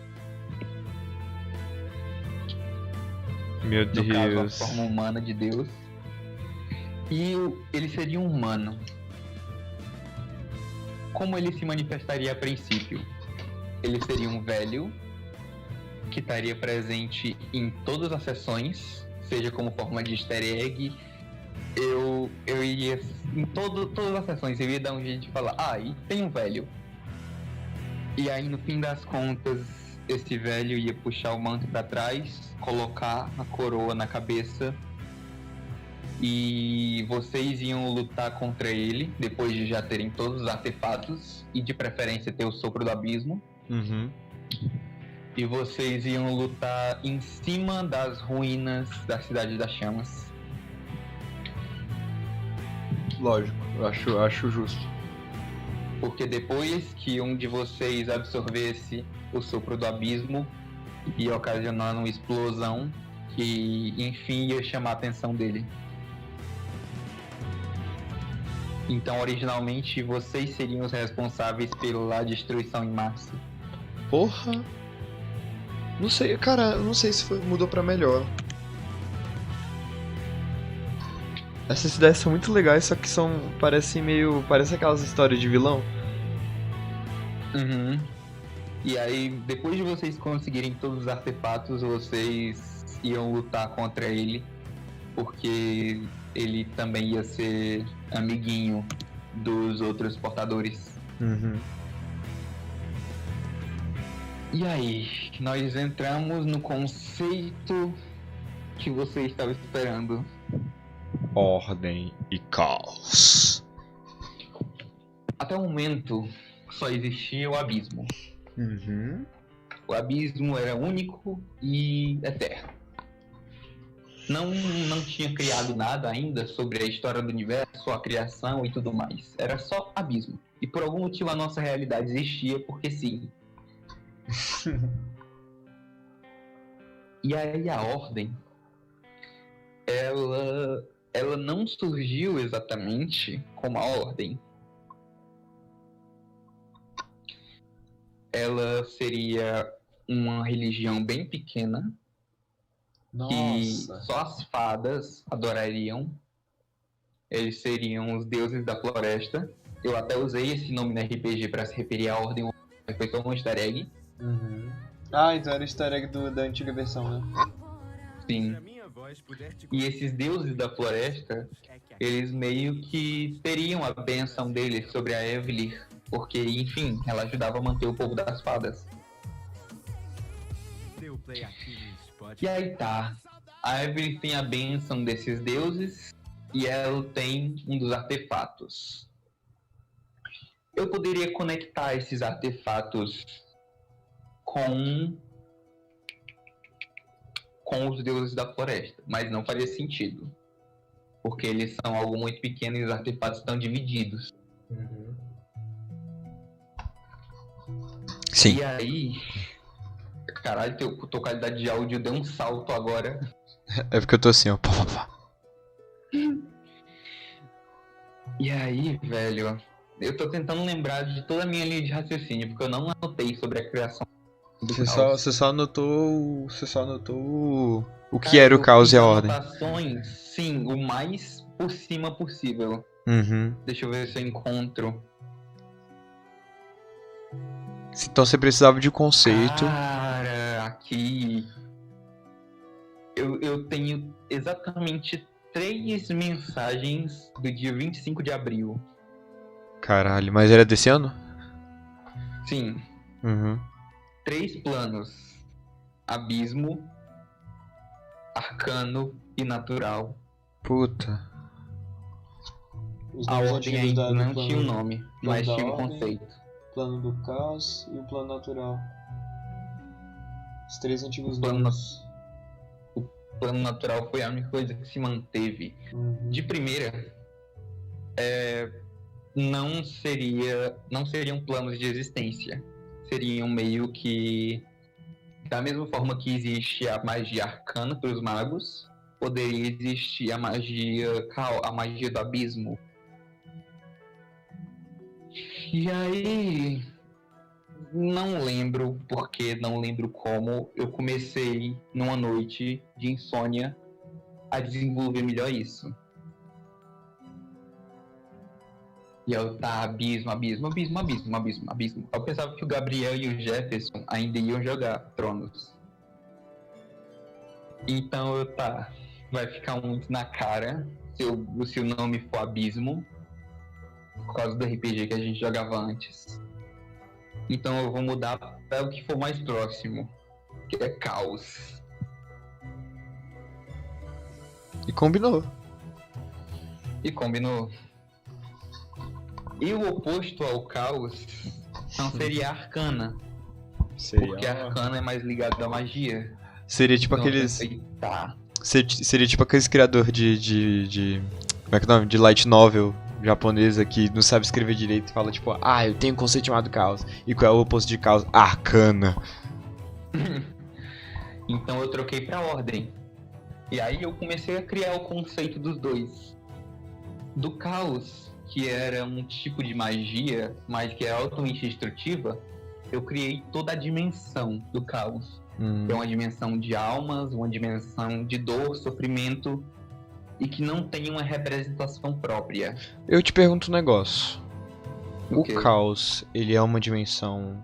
Meu No Deus. caso, a forma humana de Deus. E ele seria um humano. Como ele se manifestaria a princípio? Ele seria um velho que estaria presente em todas as sessões, seja como forma de easter egg. Eu iria, em todas as sessões, eu ia dar um jeito de falar, e tem um velho. E aí, no fim das contas, esse velho ia puxar o manto pra trás, colocar a coroa na cabeça, e vocês iam lutar contra ele, depois de já terem todos os artefatos, e de preferência ter o sopro do abismo. Uhum. E vocês iam lutar em cima das ruínas da Cidade das Chamas. Lógico, eu acho justo. Porque depois que um de vocês absorvesse o sopro do abismo, ia ocasionar uma explosão que, enfim, ia chamar a atenção dele. Então, originalmente, vocês seriam os responsáveis pela destruição em massa. Porra. Não sei, cara, eu não sei se mudou pra melhor. Essas ideias são muito legais, só que parece aquelas histórias de vilão. Uhum. E aí, depois de vocês conseguirem todos os artefatos, vocês iam lutar contra ele, porque ele também ia ser amiguinho dos outros portadores. Uhum. E aí, nós entramos no conceito que você estava esperando. Ordem e caos. Até o momento, só existia o abismo. Uhum. O abismo era único e eterno. Não tinha criado nada ainda sobre a história do universo, a criação e tudo mais. Era só abismo. E por algum motivo a nossa realidade existia porque sim. E aí a ordem, ela não surgiu exatamente como a ordem. Ela seria uma religião bem pequena. Nossa. Que só as fadas adorariam. Eles seriam os deuses da floresta. Eu até usei esse nome no RPG para se referir à ordem, foi só um easter egg. Uhum. Ah, então era o easter egg da antiga versão, né? Sim. E esses deuses da floresta, eles meio que teriam a benção deles sobre a Evelyn, porque, enfim, ela ajudava a manter o povo das fadas. E aí tá, a Evelyn tem a benção desses deuses e ela tem um dos artefatos. Eu poderia conectar esses artefatos com os deuses da floresta, mas não faria sentido. Porque eles são algo muito pequeno e os artefatos estão divididos. Sim. E aí... Caralho, tua qualidade de áudio deu um salto agora. É porque eu tô assim, ó. Pá, pá, pá. E aí, velho... Eu tô tentando lembrar de toda a minha linha de raciocínio, porque eu não anotei sobre a criação do caos. Você só anotou. Você só anotou o que Cara, era o eu caos fiz e a ordem. anotações, sim, o mais por cima possível. Uhum. Deixa eu ver se eu encontro. Então você precisava de um conceito. Cara, aqui... Eu tenho exatamente 3 mensagens do dia 25 de abril. Caralho, mas era desse ano? Sim, Uhum. 3 planos. Abismo, arcano e natural. Puta. Os A nomes ordem antigos ainda do não tinha um nome, mas da tinha um ordem, conceito. plano do caos e o plano natural. Os 3 antigos Plano nomes. O plano natural foi a única coisa que se manteve. Uhum. De primeira, não seriam planos de existência. Seriam meio que, da mesma forma que existe a magia arcana para os magos, poderia existir a magia do abismo. E aí, não lembro porque, não lembro como, eu comecei numa noite de insônia a desenvolver melhor isso. E eu, tá, abismo. Eu pensava que o Gabriel e o Jefferson ainda iam jogar Tronos. Então eu, tá, vai ficar muito na cara se o nome for Abismo, por causa do RPG que a gente jogava antes. Então eu vou mudar para o que for mais próximo, que é Caos. E combinou. E combinou. E o oposto ao Caos não seria Arcana, porque Arcana é mais ligado à magia. Seria tipo Então eu aqueles. pensei, tá. Seria tipo aqueles criador de. Como é que é o nome? De light novel japonesa que não sabe escrever direito e fala tipo, eu tenho um conceito chamado caos. E qual é o oposto de caos? Arcana. Então eu troquei pra ordem. E aí eu comecei a criar o conceito dos dois. Do caos, que era um tipo de magia, mas que é altamente destrutiva, eu criei toda a dimensão do caos. É uma dimensão de almas, uma dimensão de dor, sofrimento, e que não tem uma representação própria. Eu te pergunto um negócio. O quê? caos, ele é uma dimensão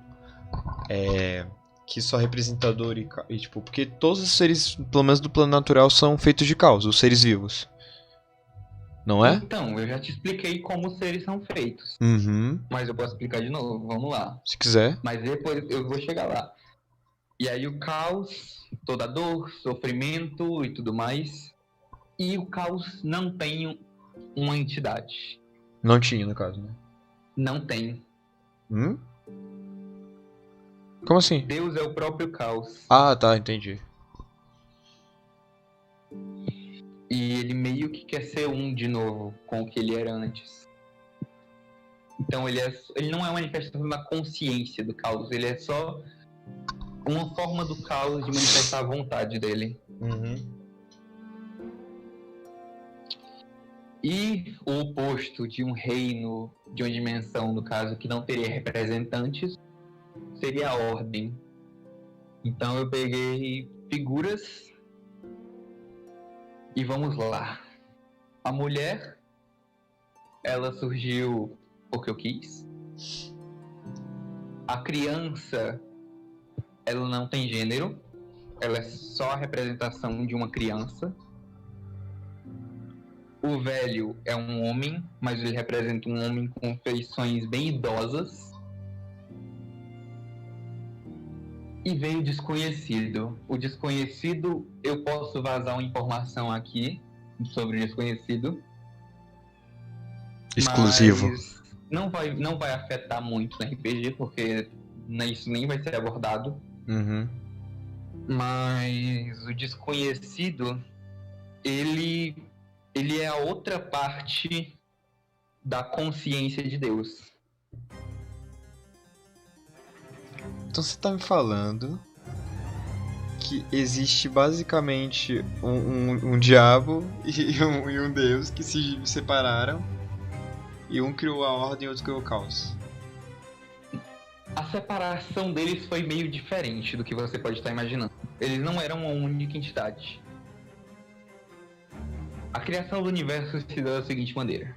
que só representa dor e tipo, porque todos os seres, pelo menos do plano natural, são feitos de caos, os seres vivos. Não é? Então, eu já te expliquei como os seres são feitos. Uhum. Mas eu posso explicar de novo, vamos lá. Se quiser. Mas depois eu vou chegar lá. E aí o caos, toda dor, sofrimento e tudo mais. E o caos não tem uma entidade. Não tinha, no caso, né? Não tem. Como assim? Deus é o próprio caos. Ah, tá, entendi. E ele meio que quer ser um de novo com o que ele era antes. Então ele não é uma manifestação da consciência do caos, ele é só uma forma do caos de manifestar a vontade dele. E o oposto de um reino, de uma dimensão, no caso, que não teria representantes, seria a ordem. Então eu peguei figuras e vamos lá. A mulher, ela surgiu porque eu quis. A criança, ela não tem gênero, ela é só a representação de uma criança. O velho é um homem, mas ele representa um homem com feições bem idosas. E veio o desconhecido. O desconhecido, eu posso vazar uma informação aqui sobre o desconhecido. Exclusivo. Mas não vai afetar muito no RPG, porque isso nem vai ser abordado. Uhum. Mas o desconhecido, ele ele é a outra parte da consciência de Deus. Então você tá me falando que existe basicamente um diabo e um Deus que se separaram e um criou a ordem e outro criou o caos. A separação deles foi meio diferente do que você pode estar imaginando. Eles não eram uma única entidade. A criação do universo se deu da seguinte maneira.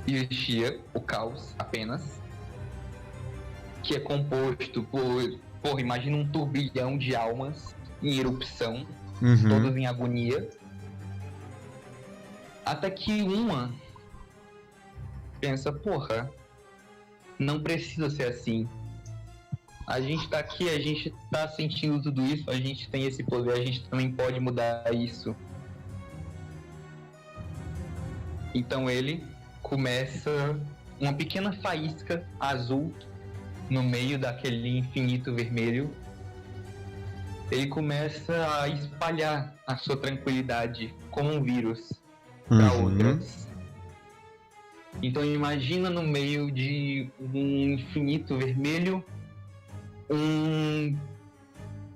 Existia o caos apenas, que é composto por imagina um turbilhão de almas em erupção, todas em agonia. Até que uma pensa, porra, não precisa ser assim. A gente tá aqui, a gente tá sentindo tudo isso, a gente tem esse poder, a gente também pode mudar isso. Então ele começa uma pequena faísca azul no meio daquele infinito vermelho. Ele começa a espalhar a sua tranquilidade como um vírus para outras. Então imagina no meio de um infinito vermelho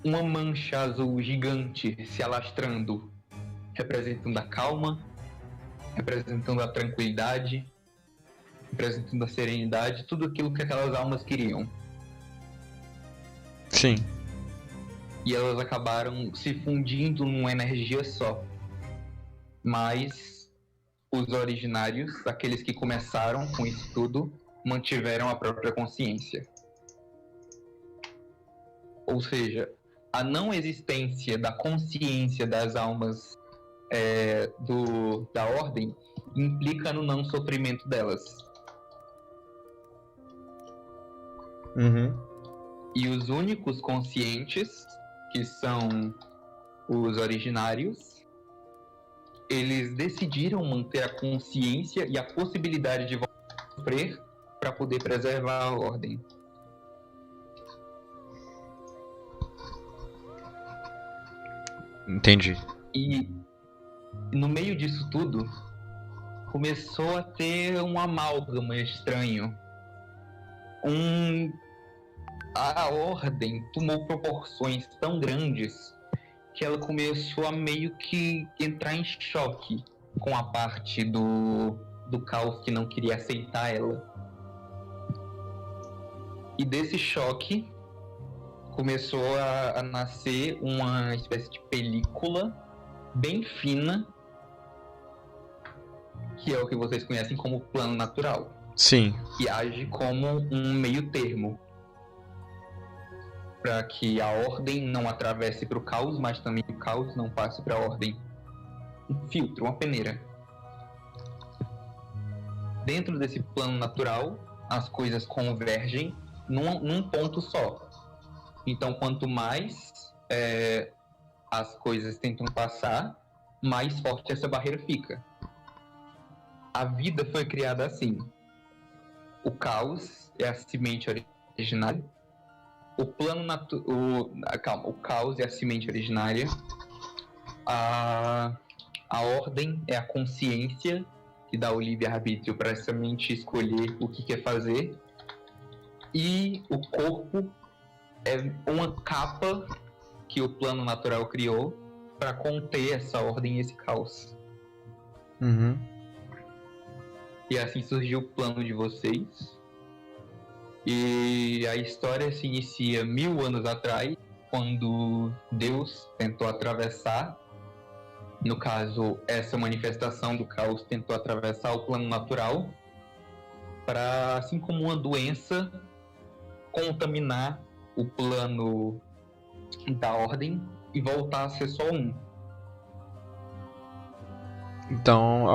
uma mancha azul gigante se alastrando, representando a calma, representando a tranquilidade, representando a serenidade, tudo aquilo que aquelas almas queriam. Sim. E elas acabaram se fundindo numa energia só. Mas os originários, aqueles que começaram com isso tudo, mantiveram a própria consciência. Ou seja, a não existência da consciência das almas da ordem implica no não sofrimento delas. E os únicos conscientes, que são os originários, eles decidiram manter a consciência e a possibilidade de sofrer para poder preservar a ordem. Entendi. E no meio disso tudo, começou a ter um amálgama estranho. A ordem tomou proporções tão grandes que ela começou a meio que entrar em choque com a parte do caos que não queria aceitar ela. E desse choque começou a nascer uma espécie de película bem fina, que é o que vocês conhecem como plano natural. Sim. Que age como um meio termo, para que a ordem não atravesse para o caos, mas também o caos não passe para a ordem. Um filtro, uma peneira. Dentro desse plano natural, as coisas convergem num ponto só. Então, quanto mais as coisas tentam passar, mais forte essa barreira fica. A vida foi criada assim. O caos é a semente originária. O caos é a semente originária. A ordem é a consciência que dá o livre-arbítrio para essa mente escolher o que quer fazer. E o corpo é uma capa que o plano natural criou para conter essa ordem e esse caos. E assim surgiu o plano de vocês. E a história se inicia 1000 anos atrás, quando Deus tentou atravessar, no caso, essa manifestação do caos tentou atravessar o plano natural para, assim como uma doença, contaminar o plano da ordem e voltar a ser só um. Então,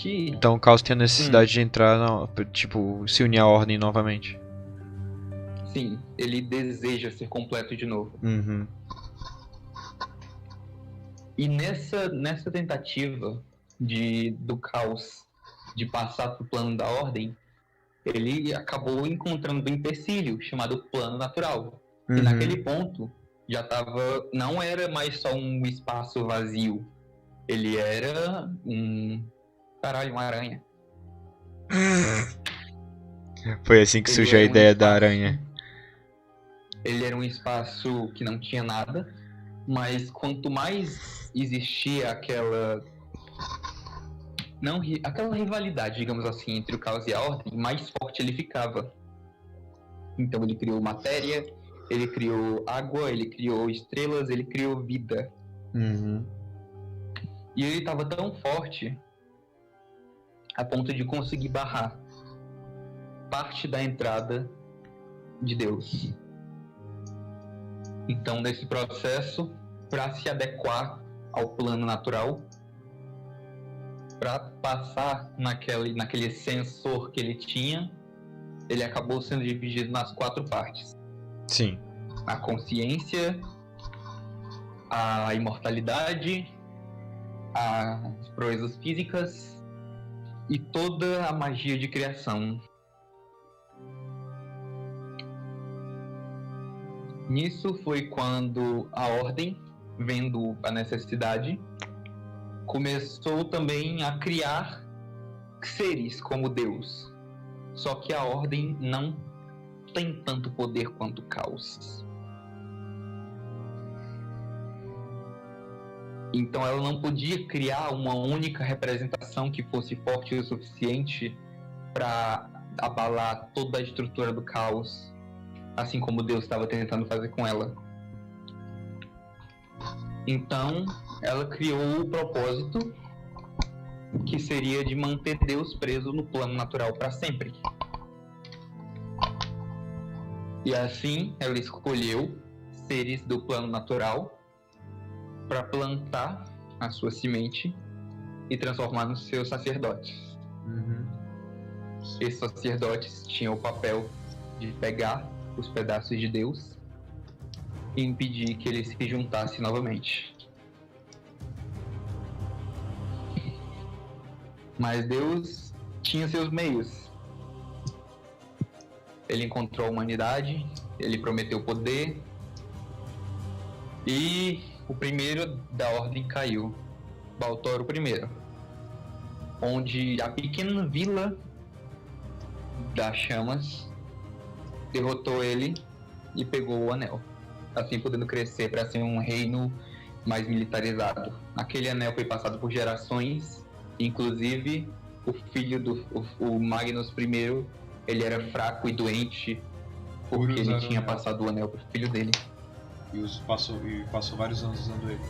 então o caos tem a necessidade de entrar, se unir à ordem novamente. Sim, ele deseja ser completo de novo. E nessa tentativa do caos de passar para o plano da ordem, ele acabou encontrando um empecilho chamado plano natural. E naquele ponto já não era mais só um espaço vazio, Ele era uma aranha. Foi assim que Ele surgiu a era um ideia da espaço- aranha. Ele era um espaço que não tinha nada, mas quanto mais existia aquela rivalidade, digamos assim, entre o caos e a ordem, mais forte ele ficava. Então ele criou matéria, ele criou água, ele criou estrelas, ele criou vida. Uhum. E ele estava tão forte a ponto de conseguir barrar parte da entrada de Deus. Então, nesse processo, para se adequar ao plano natural, para passar naquele sensor que ele tinha, ele acabou sendo dividido nas 4 partes: Sim. a consciência, a imortalidade, as proezas físicas e toda a magia de criação. Nisso foi quando a Ordem, vendo a necessidade, começou também a criar seres como Deus. Só que a Ordem não tem tanto poder quanto o Caos. Então ela não podia criar uma única representação que fosse forte o suficiente para abalar toda a estrutura do Caos, assim como Deus estava tentando fazer com ela. Então ela criou o propósito que seria de manter Deus preso no plano natural para sempre. E assim ela escolheu seres do plano natural para plantar a sua semente e transformar nos seus sacerdotes. Uhum. Esses sacerdotes tinham o papel de pegar os pedaços de Deus e impedir que ele se juntasse novamente. Mas Deus tinha seus meios. Ele encontrou a humanidade, ele prometeu poder, e o primeiro da ordem caiu, Baltoro I, onde a pequena vila das chamas derrotou ele e pegou o anel, assim podendo crescer para ser um reino mais militarizado. Aquele anel foi passado por gerações, inclusive o filho o Magnus I, ele era fraco e doente porque ele tinha passado o anel pro filho dele. E passou vários anos usando ele.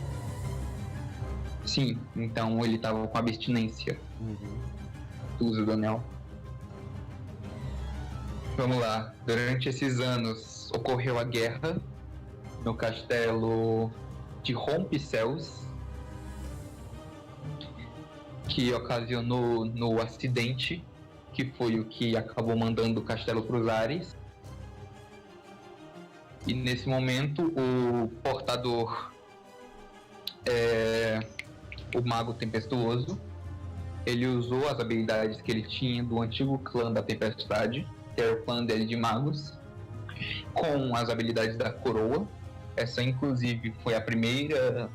Sim, então ele tava com abstinência do uso do anel. Vamos lá, durante esses anos ocorreu a guerra no castelo de Rompecéus, que ocasionou no acidente, que foi o que acabou mandando o castelo para os ares. E nesse momento o portador, o Mago Tempestuoso, ele usou as habilidades que ele tinha do antigo clã da Tempestade, que era o clã dele de magos, com as habilidades da coroa. Essa inclusive foi a primeira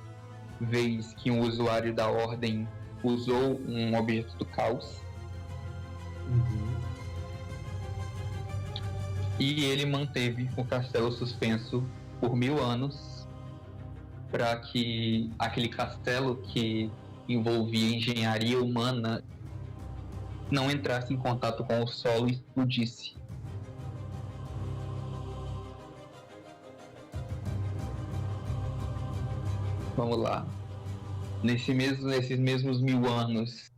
vez que um usuário da Ordem usou um objeto do caos. E ele manteve o castelo suspenso por 1000 anos, para que aquele castelo que envolvia engenharia humana não entrasse em contato com o solo e explodisse. Vamos lá. Nesses mesmos 1000 anos,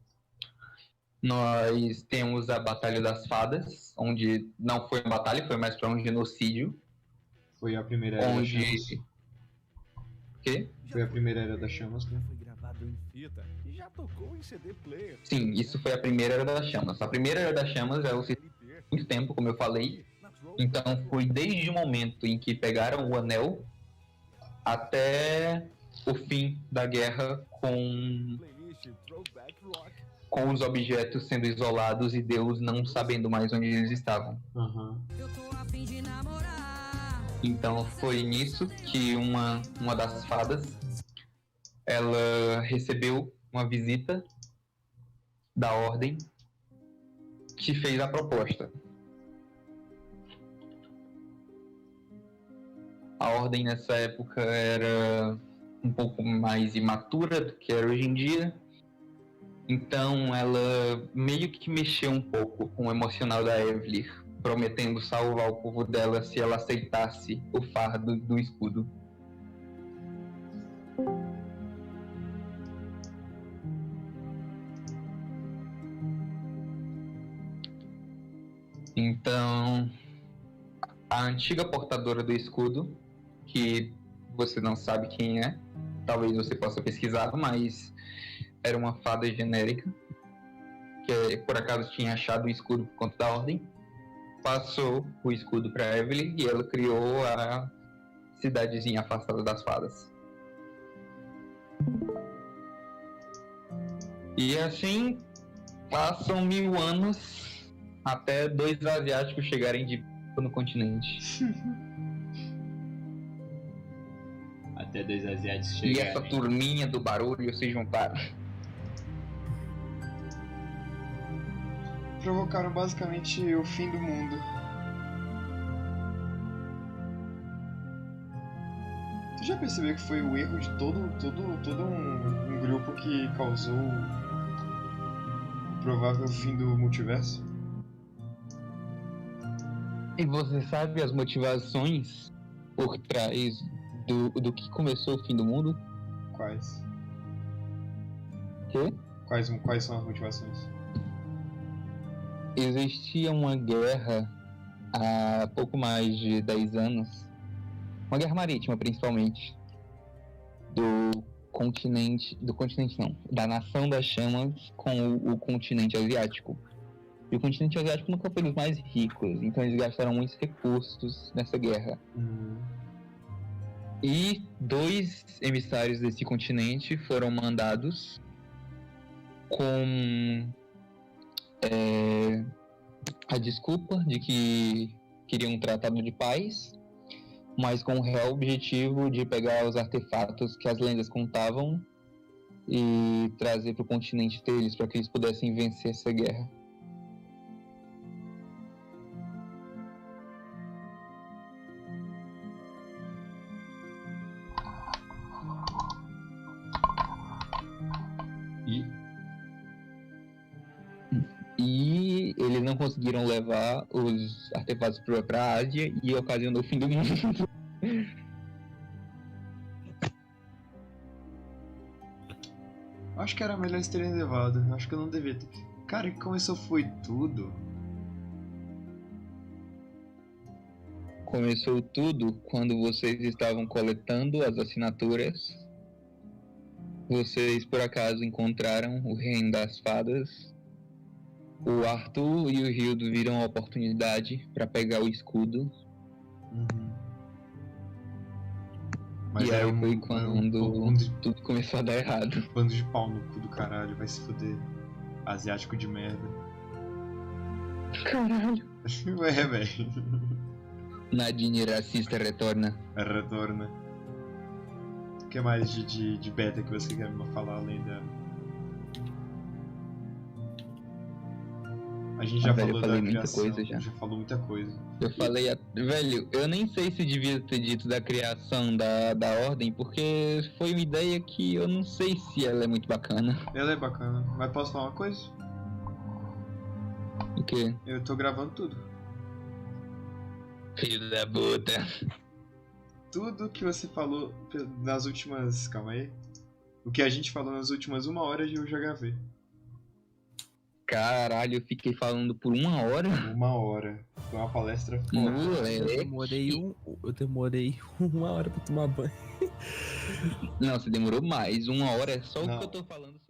nós temos a Batalha das Fadas, onde não foi uma batalha, foi mais para um genocídio. Foi a primeira era das chamas. Quê? Foi a primeira era das chamas, né? Foi gravado em fita e já tocou em CD player. Sim, isso foi a primeira Era das Chamas. A primeira Era das Chamas é o muito tempo, como eu falei. Então foi desde o momento em que pegaram o anel até o fim da guerra, com os objetos sendo isolados e Deus não sabendo mais onde eles estavam. Então foi nisso que uma das fadas ela recebeu uma visita da Ordem que fez a proposta. A Ordem nessa época era um pouco mais imatura do que era hoje em dia. Então ela meio que mexeu um pouco com o emocional da Evelyn, prometendo salvar o povo dela se ela aceitasse o fardo do escudo. Então, a antiga portadora do escudo, que você não sabe quem é, talvez você possa pesquisar, mas era uma fada genérica, que por acaso tinha achado o escudo por conta da Ordem, passou o escudo para Evelyn e ela criou a cidadezinha afastada das fadas. E assim, passam 1000 anos até 2 asiáticos chegarem de no continente. Até 2 asiáticos E chegarem. essa turminha do barulho se juntaram. Provocaram basicamente o fim do mundo. Tu já percebeu que foi o erro de todo um grupo que causou o provável fim do multiverso? E você sabe as motivações por trás do que começou o fim do mundo? Quais? Quê? Quais são as motivações? Existia uma guerra há pouco mais de 10 anos, uma guerra marítima principalmente, da Nação das Chamas com o continente asiático. E o continente asiático nunca foi dos mais ricos, então eles gastaram muitos recursos nessa guerra. E 2 emissários desse continente foram mandados com a desculpa de que queriam um tratado de paz, mas com o real objetivo de pegar os artefatos que as lendas contavam e trazer para o continente deles para que eles pudessem vencer essa guerra. E eles não conseguiram levar os artefatos para a Ásia e ocasionou o fim do mundo. Acho que era melhor eles terem levado. Acho que eu não devia ter. Cara, que começou foi tudo. Começou tudo quando vocês estavam coletando as assinaturas. Vocês por acaso encontraram o Reino das Fadas. O Arthur e o Hildo viram a oportunidade para pegar o escudo. Mas e era aí foi quando tudo começou a dar errado. Bando de pau no cu do caralho, vai se fuder. Asiático de merda. Caralho. Ué, velho. Nadine racista retorna. Retorna. O que mais de beta que você quer me falar além da... A gente já falou da criação, muita coisa já falou muita coisa. Eu falei, velho, eu nem sei se devia ter dito da criação da Ordem, porque foi uma ideia que eu não sei se ela é muito bacana. Ela é bacana, mas posso falar uma coisa? O quê? Eu tô gravando tudo. Filho da puta. Tudo que você falou nas últimas... Calma aí. O que a gente falou nas últimas 1 hora eu já gravei. Caralho, eu fiquei falando por 1 hora? 1 hora. Foi uma palestra foda. Eu demorei 1 hora pra tomar banho. Não, você demorou mais. 1 hora é só Não. o que eu tô falando.